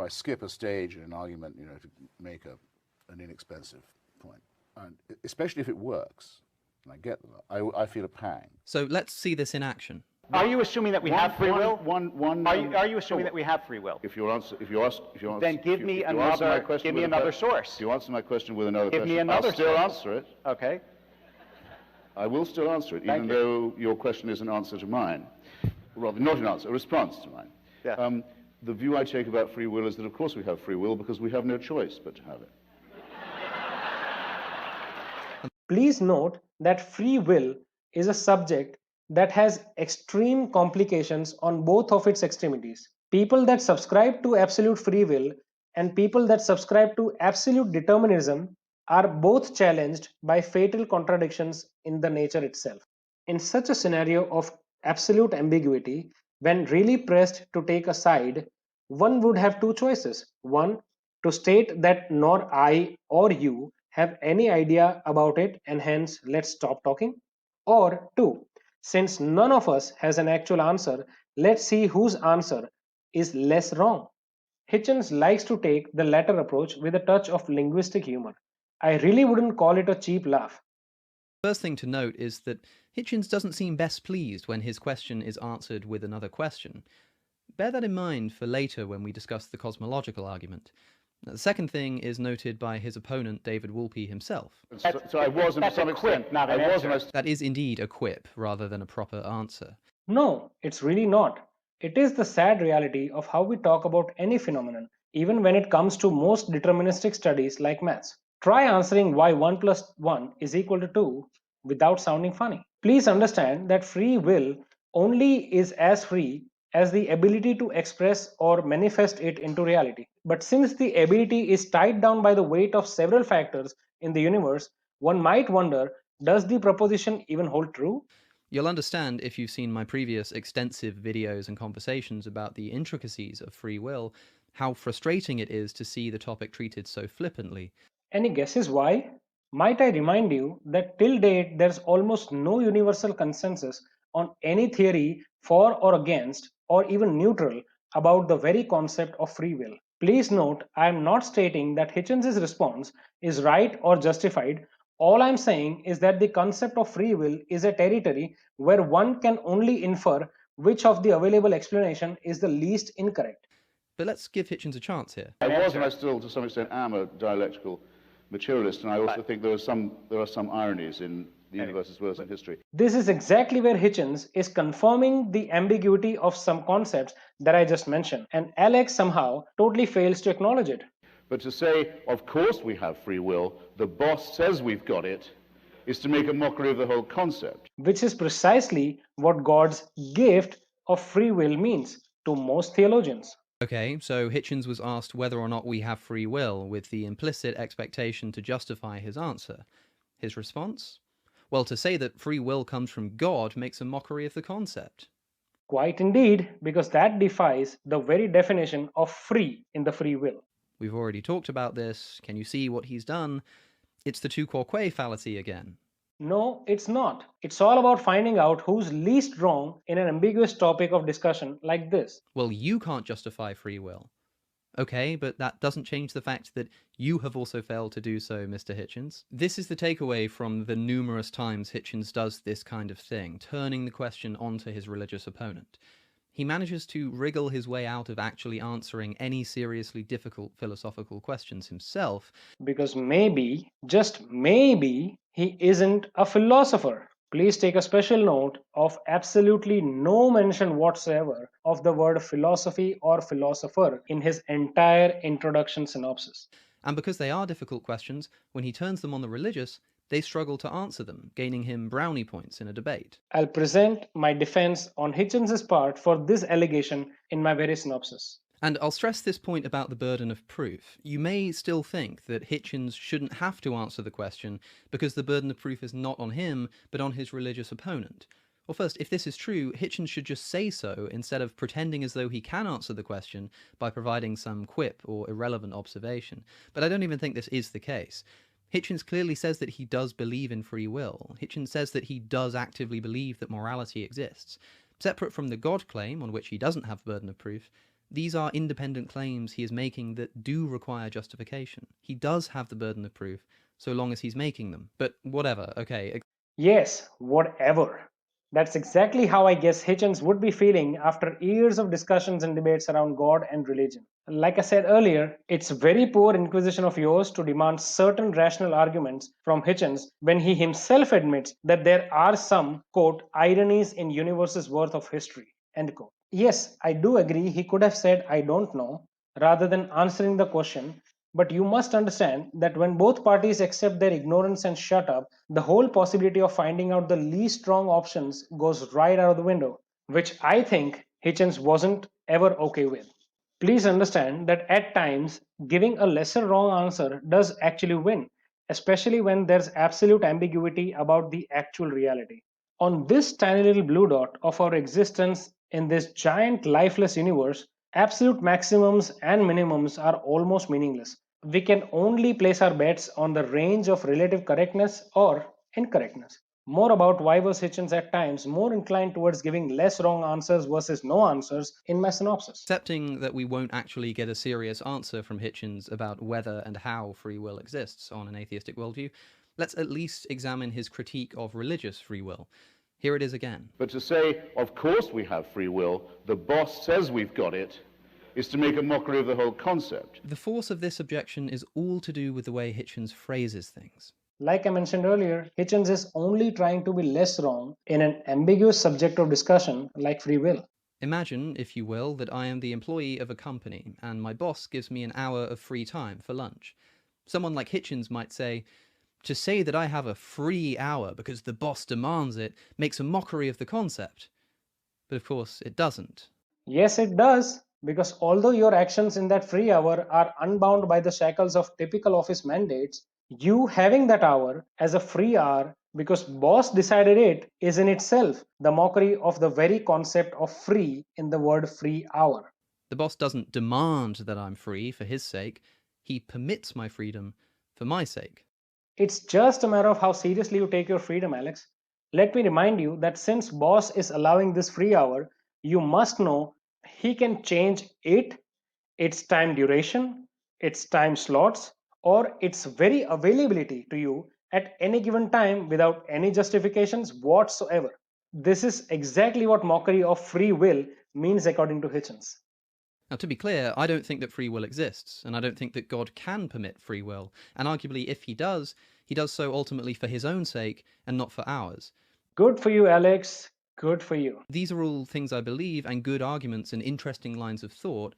I skip a stage in an argument, to make an inexpensive point, and especially if it works, and I get them, I feel a pang. So let's see this in action. Are you assuming that we have free will? Are you assuming sure. that we have free will? If you answer, Then give me another source. If you answer my question with another Give question, me another I'll still source. answer it. Okay. I will still answer it, even though your question is an answer to mine. Rather, not an answer, a response to mine. Yeah. The view I take about free will is that, of course, we have free will because we have no choice but to have it. Please note that free will is a subject that has extreme complications on both of its extremities. People that subscribe to absolute free will and people that subscribe to absolute determinism are both challenged by fatal contradictions in the nature itself. In such a scenario of absolute ambiguity, when really pressed to take a side, one would have two choices. One, to state that nor I or you have any idea about it and hence let's stop talking. Or two, since none of us has an actual answer, let's see whose answer is less wrong. Hitchens likes to take the latter approach with a touch of linguistic humor. I really wouldn't call it a cheap laugh. First thing to note is that Hitchens doesn't seem best pleased when his question is answered with another question. Bear that in mind for later when we discuss the cosmological argument. The second thing is noted by his opponent David Wolpe himself. So I wasn't, to That's some a quip, extent, not an I answer. wasn't. That is indeed a quip rather than a proper answer. No, it's really not. It is the sad reality of how we talk about any phenomenon, even when it comes to most deterministic studies like maths. Try answering why 1 plus 1 is equal to 2 without sounding funny. Please understand that free will only is as free as the ability to express or manifest it into reality. But since the ability is tied down by the weight of several factors in the universe, one might wonder, does the proposition even hold true? You'll understand if you've seen my previous extensive videos and conversations about the intricacies of free will, how frustrating it is to see the topic treated so flippantly. Any guesses why? Might I remind you that till date there's almost no universal consensus on any theory for or against, or even neutral, about the very concept of free will. Please note, I am not stating that Hitchens' response is right or justified. All I'm saying is that the concept of free will is a territory where one can only infer which of the available explanation is the least incorrect. But let's give Hitchens a chance here. I was, and I still, to some extent, am a dialectical materialist, and I also think there are some ironies in the universe as well as in history. This is exactly where Hitchens is confirming the ambiguity of some concepts that I just mentioned, and Alex somehow totally fails to acknowledge it. But to say, of course we have free will, the boss says we've got it, is to make a mockery of the whole concept. Which is precisely what God's gift of free will means to most theologians. Okay, so Hitchens was asked whether or not we have free will, with the implicit expectation to justify his answer. His response? Well, to say that free will comes from God makes a mockery of the concept. Quite indeed, because that defies the very definition of free in the free will. We've already talked about this. Can you see what he's done? It's the tu quoque fallacy again. No, it's not. It's all about finding out who's least wrong in an ambiguous topic of discussion like this. Well, you can't justify free will. Okay, but that doesn't change the fact that you have also failed to do so, Mr. Hitchens. This is the takeaway from the numerous times Hitchens does this kind of thing, turning the question onto his religious opponent. He manages to wriggle his way out of actually answering any seriously difficult philosophical questions himself. Because maybe, just maybe, he isn't a philosopher. Please take a special note of absolutely no mention whatsoever of the word philosophy or philosopher in his entire introduction synopsis. And because they are difficult questions, when he turns them on the religious, they struggle to answer them, gaining him brownie points in a debate. I'll present my defense on Hitchens' part for this allegation in my very synopsis. And I'll stress this point about the burden of proof. You may still think that Hitchens shouldn't have to answer the question because the burden of proof is not on him, but on his religious opponent. Well, first, if this is true, Hitchens should just say so instead of pretending as though he can answer the question by providing some quip or irrelevant observation. But I don't even think this is the case. Hitchens clearly says that he does believe in free will. Hitchens says that he does actively believe that morality exists. Separate from the God claim, on which he doesn't have the burden of proof, these are independent claims he is making that do require justification. He does have the burden of proof, so long as he's making them. But whatever, okay. Yes, whatever. That's exactly how I guess Hitchens would be feeling after years of discussions and debates around God and religion. Like I said earlier, it's very poor inquisition of yours to demand certain rational arguments from Hitchens when he himself admits that there are some, quote, ironies in universe's worth of history, end quote. Yes, I do agree he could have said, I don't know, rather than answering the question. But you must understand that when both parties accept their ignorance and shut up, the whole possibility of finding out the least strong options goes right out of the window, which I think Hitchens wasn't ever okay with. Please understand that at times, giving a lesser wrong answer does actually win, especially when there's absolute ambiguity about the actual reality. On this tiny little blue dot of our existence in this giant lifeless universe, absolute maximums and minimums are almost meaningless. We can only place our bets on the range of relative correctness or incorrectness. More about why was Hitchens at times more inclined towards giving less wrong answers versus no answers in my synopsis. Accepting that we won't actually get a serious answer from Hitchens about whether and how free will exists on an atheistic worldview, let's at least examine his critique of religious free will. Here it is again. But to say, of course we have free will, the boss says we've got it, is to make a mockery of the whole concept. The force of this objection is all to do with the way Hitchens phrases things. Like I mentioned earlier, Hitchens is only trying to be less wrong in an ambiguous subject of discussion like free will. Imagine, if you will, that I am the employee of a company and my boss gives me an hour of free time for lunch. Someone like Hitchens might say, to say that I have a free hour because the boss demands it makes a mockery of the concept. But of course, it doesn't. Yes, it does, because although your actions in that free hour are unbound by the shackles of typical office mandates, you having that hour as a free hour because boss decided it is in itself the mockery of the very concept of free in the word free hour. The boss doesn't demand that I'm free for his sake. He permits my freedom for my sake. It's just a matter of how seriously you take your freedom, Alex. Let me remind you that since boss is allowing this free hour, you must know he can change it, its time duration, its time slots, or its very availability to you at any given time without any justifications whatsoever. This is exactly what mockery of free will means according to Hitchens. Now, to be clear, I don't think that free will exists, and I don't think that God can permit free will, and arguably if he does so ultimately for his own sake and not for ours. Good for you, Alex. Good for you. These are all things I believe, and good arguments and interesting lines of thought.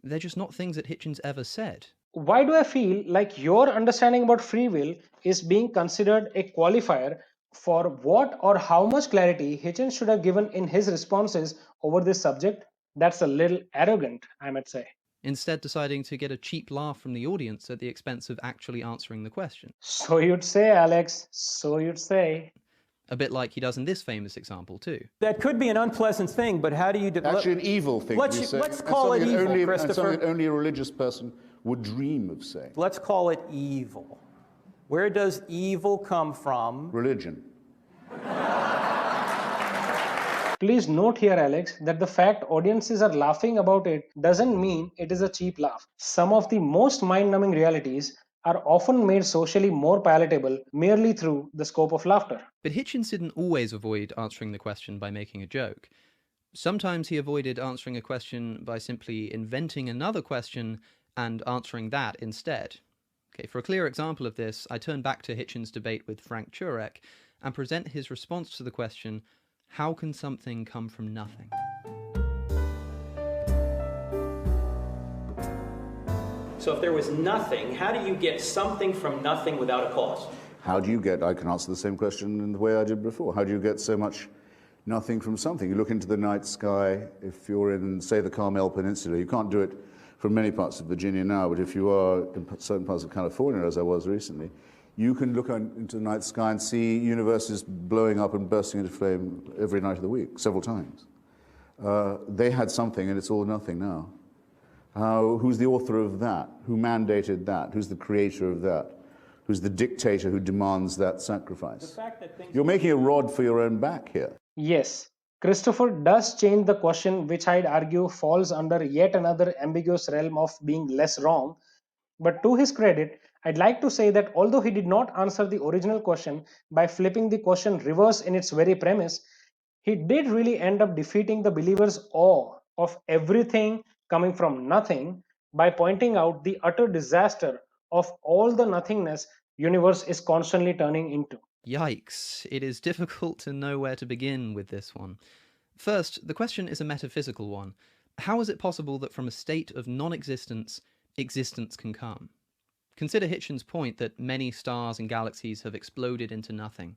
They're just not things that Hitchens ever said. Why do I feel like your understanding about free will is being considered a qualifier for what or how much clarity Hitchens should have given in his responses over this subject? That's a little arrogant, I might say. Instead deciding to get a cheap laugh from the audience at the expense of actually answering the question. So you'd say, Alex, so you'd say. A bit like he does in this famous example too. That could be an unpleasant thing, but how do you... Actually, an evil thing. Let's call it evil, Christopher. Something that only a religious person would dream of saying. Let's call it evil. Where does evil come from? Religion. Please note here, Alex, that the fact audiences are laughing about it doesn't mean it is a cheap laugh. Some of the most mind-numbing realities are often made socially more palatable merely through the scope of laughter. But Hitchens didn't always avoid answering the question by making a joke. Sometimes he avoided answering a question by simply inventing another question and answering that instead. Okay, for a clear example of this, I turn back to Hitchens' debate with Frank Turek and present his response to the question, how can something come from nothing? So if there was nothing, how do you get something from nothing without a cause? How do you get, I can answer the same question in the way I did before. How do you get so much nothing from something? You look into the night sky, if you're in, say, the Carmel Peninsula, you can't do it from many parts of Virginia now, but if you are in certain parts of California, as I was recently, you can look into the night sky and see universes blowing up and bursting into flame every night of the week, several times. They had something, and it's all nothing now. Who's the author of that? Who mandated that? Who's the creator of that? Who's the dictator who demands that sacrifice? You're making a rod for your own back here. Yes, Christopher does change the question, which I'd argue falls under yet another ambiguous realm of being less wrong. But to his credit, I'd like to say that although he did not answer the original question by flipping the question reverse in its very premise, he did really end up defeating the believer's awe of everything coming from nothing by pointing out the utter disaster of all the nothingness universe is constantly turning into. Yikes, it is difficult to know where to begin with this one. First, the question is a metaphysical one. How is it possible that from a state of non-existence, existence can come? Consider Hitchens' point that many stars and galaxies have exploded into nothing.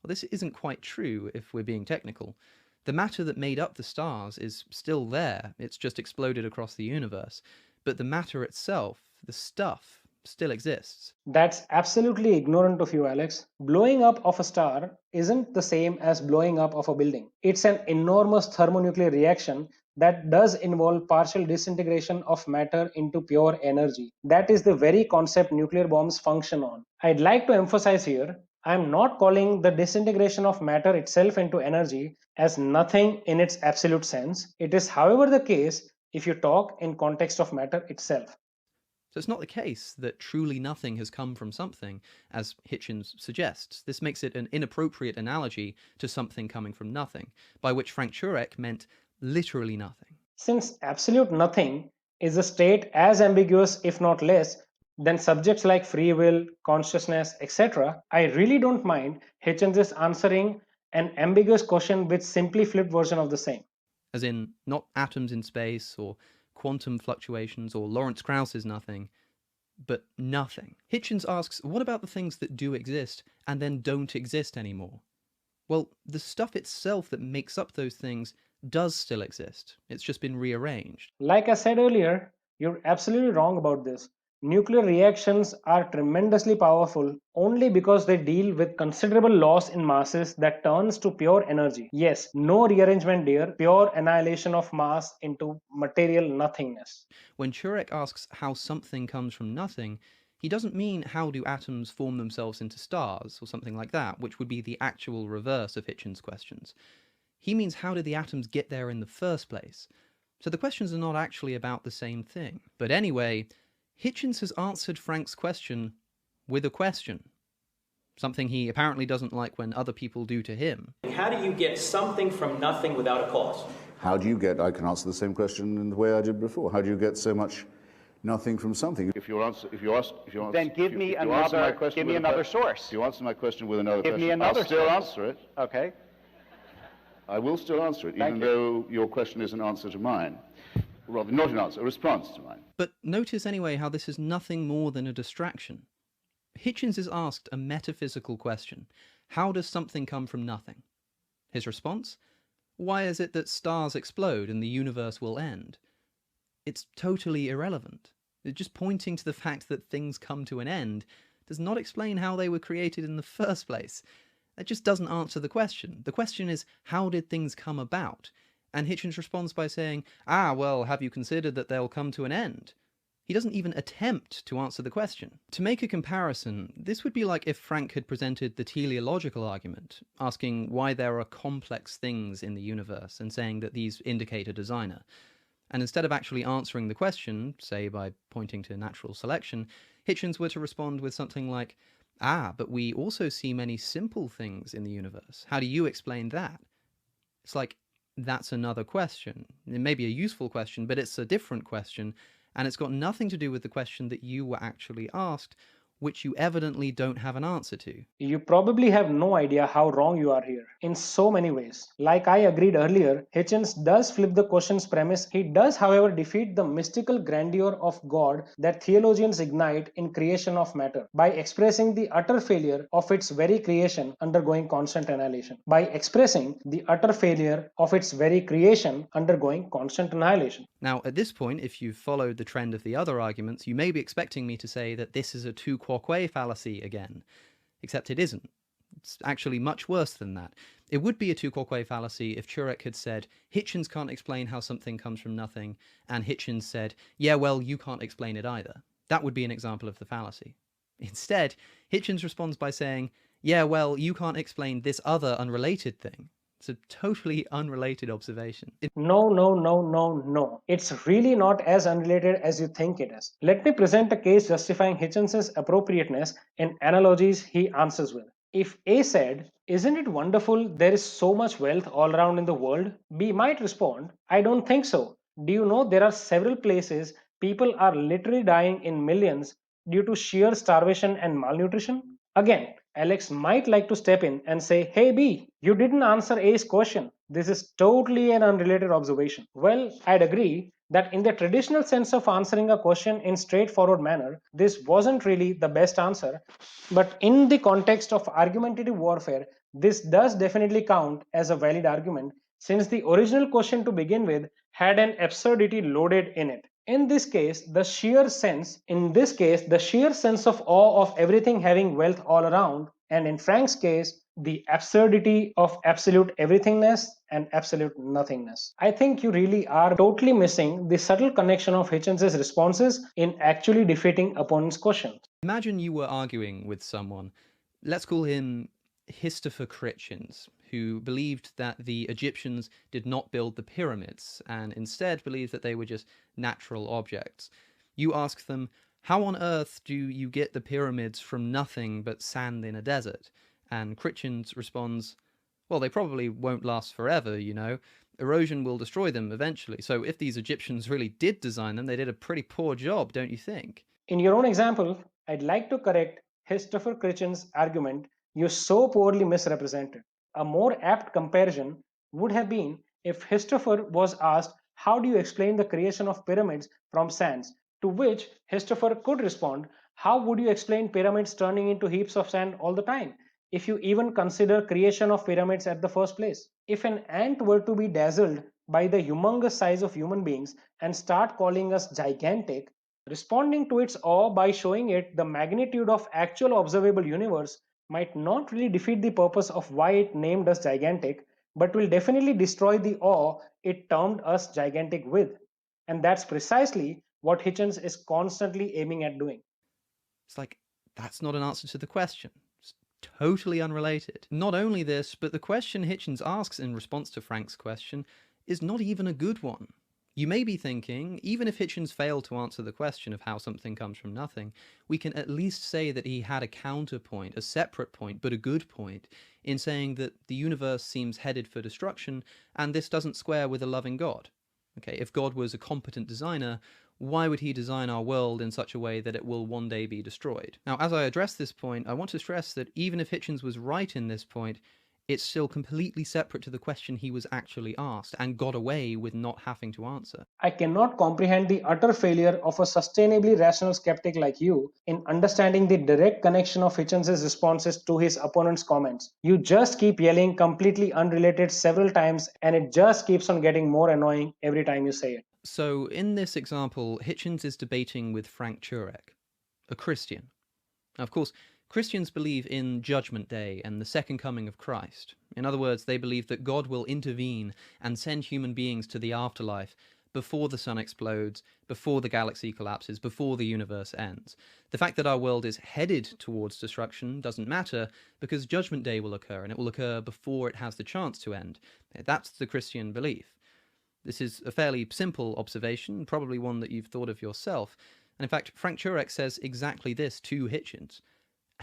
Well, this isn't quite true if we're being technical. The matter that made up the stars is still there, it's just exploded across the universe. But the matter itself, the stuff, still exists. That's absolutely ignorant of you, Alex. Blowing up of a star isn't the same as blowing up of a building. It's an enormous thermonuclear reaction that does involve partial disintegration of matter into pure energy. That is the very concept nuclear bombs function on. I'd like to emphasize here, I'm not calling the disintegration of matter itself into energy as nothing in its absolute sense. It is, however, the case if you talk in context of matter itself. So it's not the case that truly nothing has come from something, as Hitchens suggests. This makes it an inappropriate analogy to something coming from nothing, by which Frank Turek meant literally nothing. Since absolute nothing is a state as ambiguous, if not less, than subjects like free will, consciousness, etc., I really don't mind Hitchens answering an ambiguous question with simply flipped version of the same. As in, not atoms in space, or quantum fluctuations, or Lawrence Krauss's nothing, but nothing. Hitchens asks, what about the things that do exist and then don't exist anymore? Well, the stuff itself that makes up those things does still exist. It's just been rearranged. Like I said earlier, you're absolutely wrong about this. Nuclear reactions are tremendously powerful only because they deal with considerable loss in masses that turns to pure energy. Yes, no rearrangement dear, pure annihilation of mass into material nothingness. When Turek asks how something comes from nothing, he doesn't mean how do atoms form themselves into stars or something like that, which would be the actual reverse of Hitchens' questions. He means how did the atoms get there in the first place? So the questions are not actually about the same thing. But anyway, Hitchens has answered Frank's question with a question. Something he apparently doesn't like when other people do to him. How do you get something from nothing without a cause? How do you get, I can answer the same question in the way I did before. How do you get so much nothing from something? Then give me another source. If you answer my question with another Give question, me another I'll still source. answer it. Okay. I will still answer it, even though your question is an answer to mine. Rather, not an answer, a response to mine. But notice anyway how this is nothing more than a distraction. Hitchens is asked a metaphysical question. How does something come from nothing? His response? Why is it that stars explode and the universe will end? It's totally irrelevant. Just pointing to the fact that things come to an end does not explain how they were created in the first place. That just doesn't answer the question. The question is, how did things come about? And Hitchens responds by saying, well, have you considered that they'll come to an end? He doesn't even attempt to answer the question. To make a comparison, this would be like if Frank had presented the teleological argument, asking why there are complex things in the universe and saying that these indicate a designer. And instead of actually answering the question, say by pointing to natural selection, Hitchens were to respond with something like, but we also see many simple things in the universe. How do you explain that? It's like, that's another question. It may be a useful question, but it's a different question, and it's got nothing to do with the question that you were actually asked, which you evidently don't have an answer to. You probably have no idea how wrong you are here, in so many ways. Like I agreed earlier, Hitchens does flip the question's premise. He does, however, defeat the mystical grandeur of God that theologians ignite in creation of matter by expressing the utter failure of its very creation undergoing constant annihilation. By expressing the utter failure of its very creation undergoing constant annihilation. Now, at this point, if you've followed the trend of the other arguments, you may be expecting me to say that this is a tu quoque fallacy again. Except it isn't. It's actually much worse than that. It would be a tu quoque fallacy if Turek had said, Hitchens can't explain how something comes from nothing, and Hitchens said, yeah, well, you can't explain it either. That would be an example of the fallacy. Instead, Hitchens responds by saying, yeah, well, you can't explain this other unrelated thing. It's a totally unrelated observation. No. It's really not as unrelated as you think it is. Let me present a case justifying Hitchens' appropriateness in analogies he answers with. If A said, isn't it wonderful there is so much wealth all around in the world? B might respond, I don't think so. Do you know there are several places people are literally dying in millions due to sheer starvation and malnutrition? Again, Alex might like to step in and say, hey B, you didn't answer A's question. This is totally an unrelated observation. Well, I'd agree that in the traditional sense of answering a question in straightforward manner, this wasn't really the best answer. But in the context of argumentative warfare, this does definitely count as a valid argument since the original question to begin with had an absurdity loaded in it. In this case, the sheer sense of awe of everything having wealth all around, and in Frank's case, the absurdity of absolute everythingness and absolute nothingness. I think you really are totally missing the subtle connection of Hitchens' responses in actually defeating opponents' questions. Imagine you were arguing with someone, let's call him Christopher Hitchens, who believed that the Egyptians did not build the pyramids and instead believed that they were just natural objects. You ask them, how on earth do you get the pyramids from nothing but sand in a desert? And Hitchens responds, well, they probably won't last forever, you know. Erosion will destroy them eventually. So if these Egyptians really did design them, they did a pretty poor job, don't you think? In your own example, I'd like to correct Christopher Hitchens' argument you so poorly misrepresented. A more apt comparison would have been if Christopher was asked, how do you explain the creation of pyramids from sands? To which Christopher could respond, how would you explain pyramids turning into heaps of sand all the time, if you even consider creation of pyramids at the first place? If an ant were to be dazzled by the humongous size of human beings and start calling us gigantic, responding to its awe by showing it the magnitude of actual observable universe might not really defeat the purpose of why it named us gigantic, but will definitely destroy the awe it termed us gigantic with. And that's precisely what Hitchens is constantly aiming at doing. It's like, that's not an answer to the question. It's totally unrelated. Not only this, but the question Hitchens asks in response to Frank's question is not even a good one. You may be thinking, even if Hitchens failed to answer the question of how something comes from nothing, we can at least say that he had a counterpoint, a separate point, but a good point, in saying that the universe seems headed for destruction, and this doesn't square with a loving God. Okay, if God was a competent designer, why would he design our world in such a way that it will one day be destroyed? Now, as I address this point, I want to stress that even if Hitchens was right in this point, it's still completely separate to the question he was actually asked and got away with not having to answer. I cannot comprehend the utter failure of a sustainably rational skeptic like you in understanding the direct connection of Hitchens' responses to his opponent's comments. You just keep yelling completely unrelated several times, and it just keeps on getting more annoying every time you say it. So in this example, Hitchens is debating with Frank Turek, a Christian. Now, of course, Christians believe in Judgment Day and the second coming of Christ. In other words, they believe that God will intervene and send human beings to the afterlife before the sun explodes, before the galaxy collapses, before the universe ends. The fact that our world is headed towards destruction doesn't matter because Judgment Day will occur, and it will occur before it has the chance to end. That's the Christian belief. This is a fairly simple observation, probably one that you've thought of yourself. And in fact, Frank Turek says exactly this to Hitchens.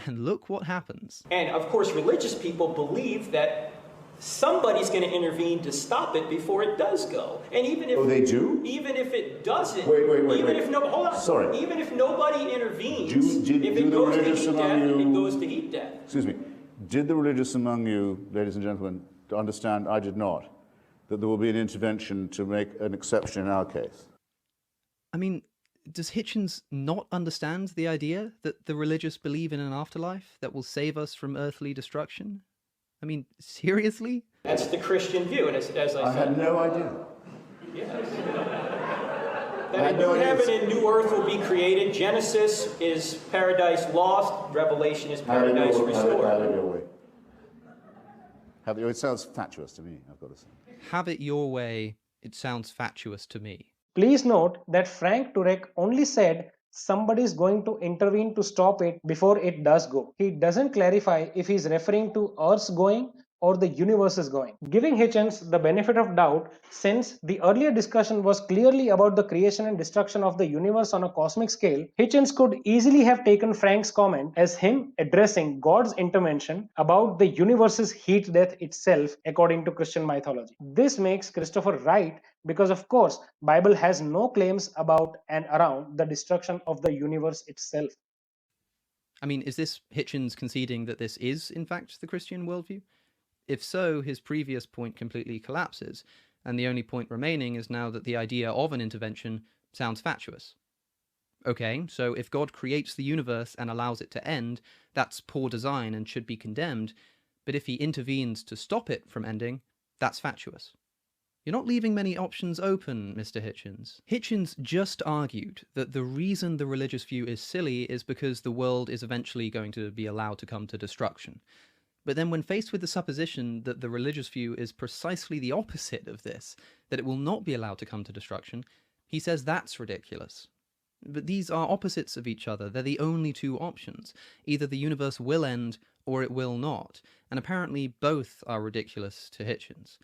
And look what happens. And of course, religious people believe that somebody's going to intervene to stop it before it does go. And even if they do? Even if it doesn't, wait. if no, hold on. Sorry. Even if nobody intervenes, if it goes to heat death, it goes to heat death. Excuse me. Did the religious among you, ladies and gentlemen, understand, I did not, that there will be an intervention to make an exception in our case? I mean, does Hitchens not understand the idea that the religious believe in an afterlife that will save us from earthly destruction? I mean, seriously? That's the Christian view, and as I said... I had no idea. Yes. That a new heaven and new earth will be created. Genesis is paradise lost. Revelation is paradise restored. It sounds fatuous to me, I've got to say. Have it your way, it sounds fatuous to me. Please note that Frank Turek only said somebody is going to intervene to stop it before it does go. He doesn't clarify if he's referring to Earth's going or the universe is going. Giving Hitchens the benefit of doubt, since the earlier discussion was clearly about the creation and destruction of the universe on a cosmic scale, Hitchens could easily have taken Frank's comment as him addressing God's intervention about the universe's heat death itself according to Christian mythology. This makes Christopher right because, of course, Bible has no claims about and around the destruction of the universe itself. I mean, is this Hitchens conceding that this is, in fact, the Christian worldview? If so, his previous point completely collapses, and the only point remaining is now that the idea of an intervention sounds fatuous. Okay, so if God creates the universe and allows it to end, that's poor design and should be condemned, but if he intervenes to stop it from ending, that's fatuous. You're not leaving many options open, Mr. Hitchens. Hitchens just argued that the reason the religious view is silly is because the world is eventually going to be allowed to come to destruction. But then when faced with the supposition that the religious view is precisely the opposite of this, that it will not be allowed to come to destruction, he says that's ridiculous. But these are opposites of each other. They're the only two options. Either the universe will end or it will not. And apparently both are ridiculous to Hitchens.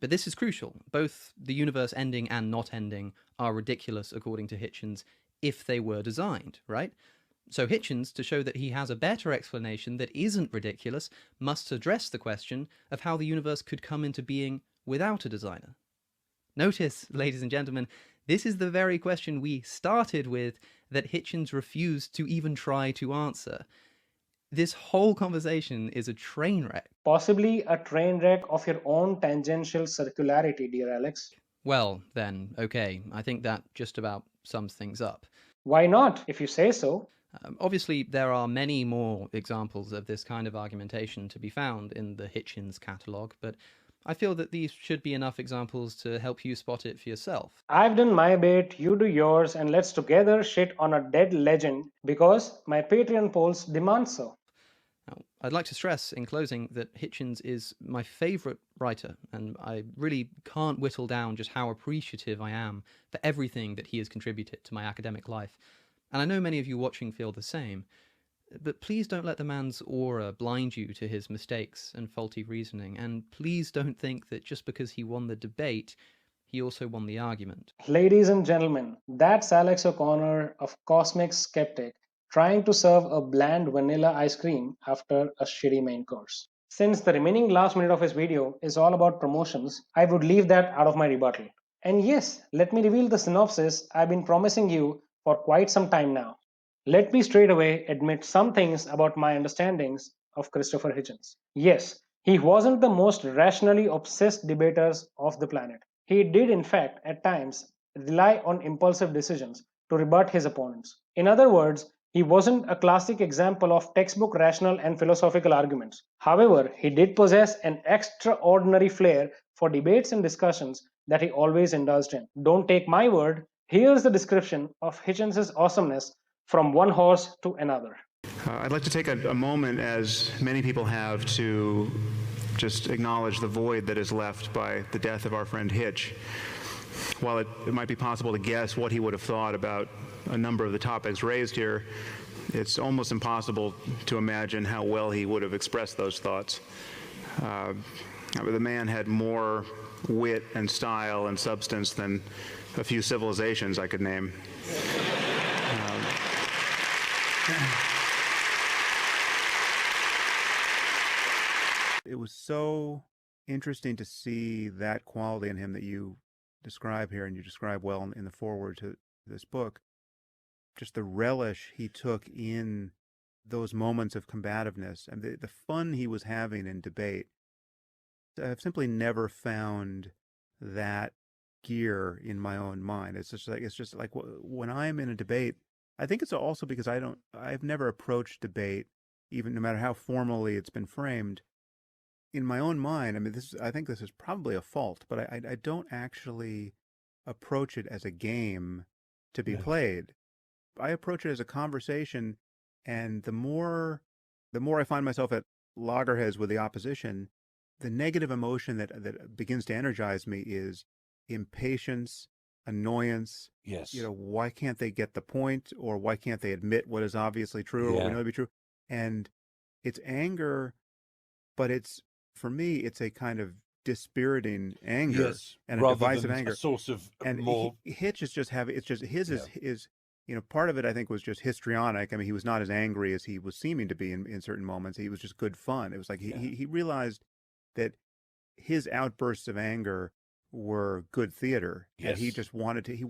But this is crucial. Both the universe ending and not ending are ridiculous according to Hitchens if they were designed, right? So Hitchens, to show that he has a better explanation that isn't ridiculous, must address the question of how the universe could come into being without a designer. Notice, ladies and gentlemen, this is the very question we started with that Hitchens refused to even try to answer. This whole conversation is a train wreck. Possibly a train wreck of your own tangential circularity, dear Alex. Well, then, okay, I think that just about sums things up. Why not, if you say so? Obviously, there are many more examples of this kind of argumentation to be found in the Hitchens catalogue, but I feel that these should be enough examples to help you spot it for yourself. I've done my bit, you do yours, and let's together shit on a dead legend because my Patreon polls demand so. Now, I'd like to stress in closing that Hitchens is my favourite writer, and I really can't whittle down just how appreciative I am for everything that he has contributed to my academic life. And I know many of you watching feel the same. But please don't let the man's aura blind you to his mistakes and faulty reasoning, and please don't think that just because he won the debate, he also won the argument. Ladies and gentlemen, that's Alex O'Connor of Cosmic Skeptic trying to serve a bland vanilla ice cream after a shitty main course. Since the remaining last minute of his video is all about promotions, I would leave that out of my rebuttal. And yes, let me reveal the synopsis I've been promising you for quite some time now. Let me straight away admit some things about my understandings of Christopher Hitchens. Yes, he wasn't the most rationally obsessed debater of the planet. He did, in fact, at times, rely on impulsive decisions to rebut his opponents. In other words, he wasn't a classic example of textbook rational and philosophical arguments. However, he did possess an extraordinary flair for debates and discussions that he always indulged in. Don't take my word. Here's the description of Hitchens' awesomeness from one horse to another. I'd like to take a moment, as many people have, to just acknowledge the void that is left by the death of our friend Hitch. While it might be possible to guess what he would have thought about a number of the topics raised here, it's almost impossible to imagine how well he would have expressed those thoughts. The man had more wit and style and substance than a few civilizations I could name. It was so interesting to see that quality in him that you describe here, and you describe well in the foreword to this book. Just the relish he took in those moments of combativeness and the fun he was having in debate. I've simply never found that gear in my own mind. It's just like when I'm in a debate, I think it's also because I've never approached debate, even no matter how formally it's been framed. In my own mind, I mean, I think this is probably a fault, but I don't actually approach it as a game to be played. I approach it as a conversation, and the more I find myself at loggerheads with the opposition, the negative emotion that begins to energize me is impatience, annoyance. Yes. Why can't they get the point, or why can't they admit what is obviously true or what we know to be true? And it's anger, but for me, it's a kind of dispiriting anger and a divisive anger. A source of and more. Hitch is just his is part of it, I think, was just histrionic. I mean, he was not as angry as he was seeming to be in certain moments. He was just good fun. It was like he realized that his outbursts of anger were good theater. Yes. And he just wanted to. He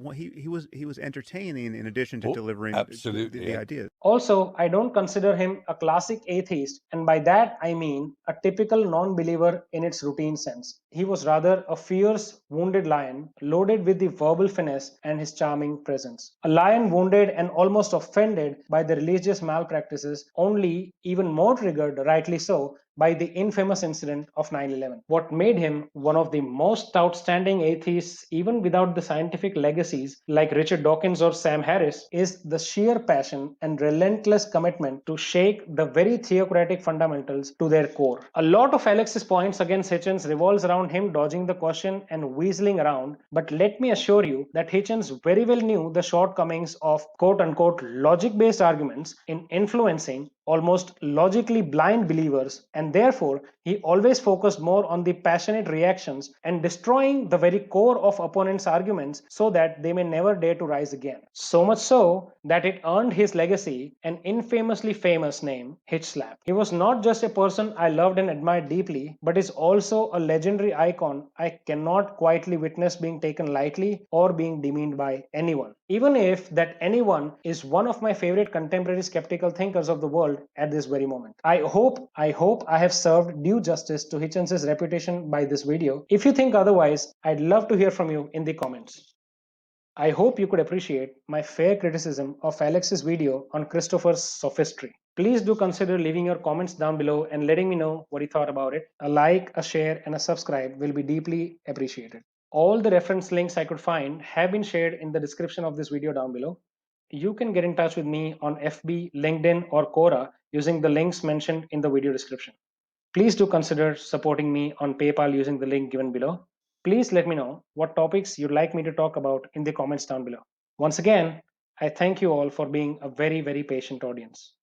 was entertaining in addition to delivering the ideas. Also, I don't consider him a classic atheist, and by that I mean a typical non-believer in its routine sense. He was rather a fierce, wounded lion, loaded with the verbal finesse and his charming presence. A lion wounded and almost offended by the religious malpractices, only even more triggered, rightly so, by the infamous incident of 9/11. What made him one of the most outstanding atheists, even without the scientific legacies like Richard Dawkins or Sam Harris, is the sheer passion and relentless commitment to shake the very theocratic fundamentals to their core. A lot of Alex's points against Hitchens revolves around him dodging the question and weaseling around, but let me assure you that Hitchens very well knew the shortcomings of quote-unquote logic-based arguments in influencing almost logically blind believers, and therefore he always focused more on the passionate reactions and destroying the very core of opponents' arguments so that they may never dare to rise again. So much so that it earned his legacy an infamously famous name, Hitch Slap. He was not just a person I loved and admired deeply, but is also a legendary icon I cannot quietly witness being taken lightly or being demeaned by anyone. Even if that anyone is one of my favorite contemporary skeptical thinkers of the world at this very moment. I hope I have served due justice to Hitchens' reputation by this video. If you think otherwise, I'd love to hear from you in the comments. I hope you could appreciate my fair criticism of Alex's video on Christopher's sophistry. Please do consider leaving your comments down below and letting me know what you thought about it. A like, a share, and a subscribe will be deeply appreciated. All the reference links I could find have been shared in the description of this video down below. You can get in touch with me on FB, LinkedIn, or Quora using the links mentioned in the video description. Please do consider supporting me on PayPal using the link given below. Please let me know what topics you'd like me to talk about in the comments down below. Once again, I thank you all for being a very, very patient audience.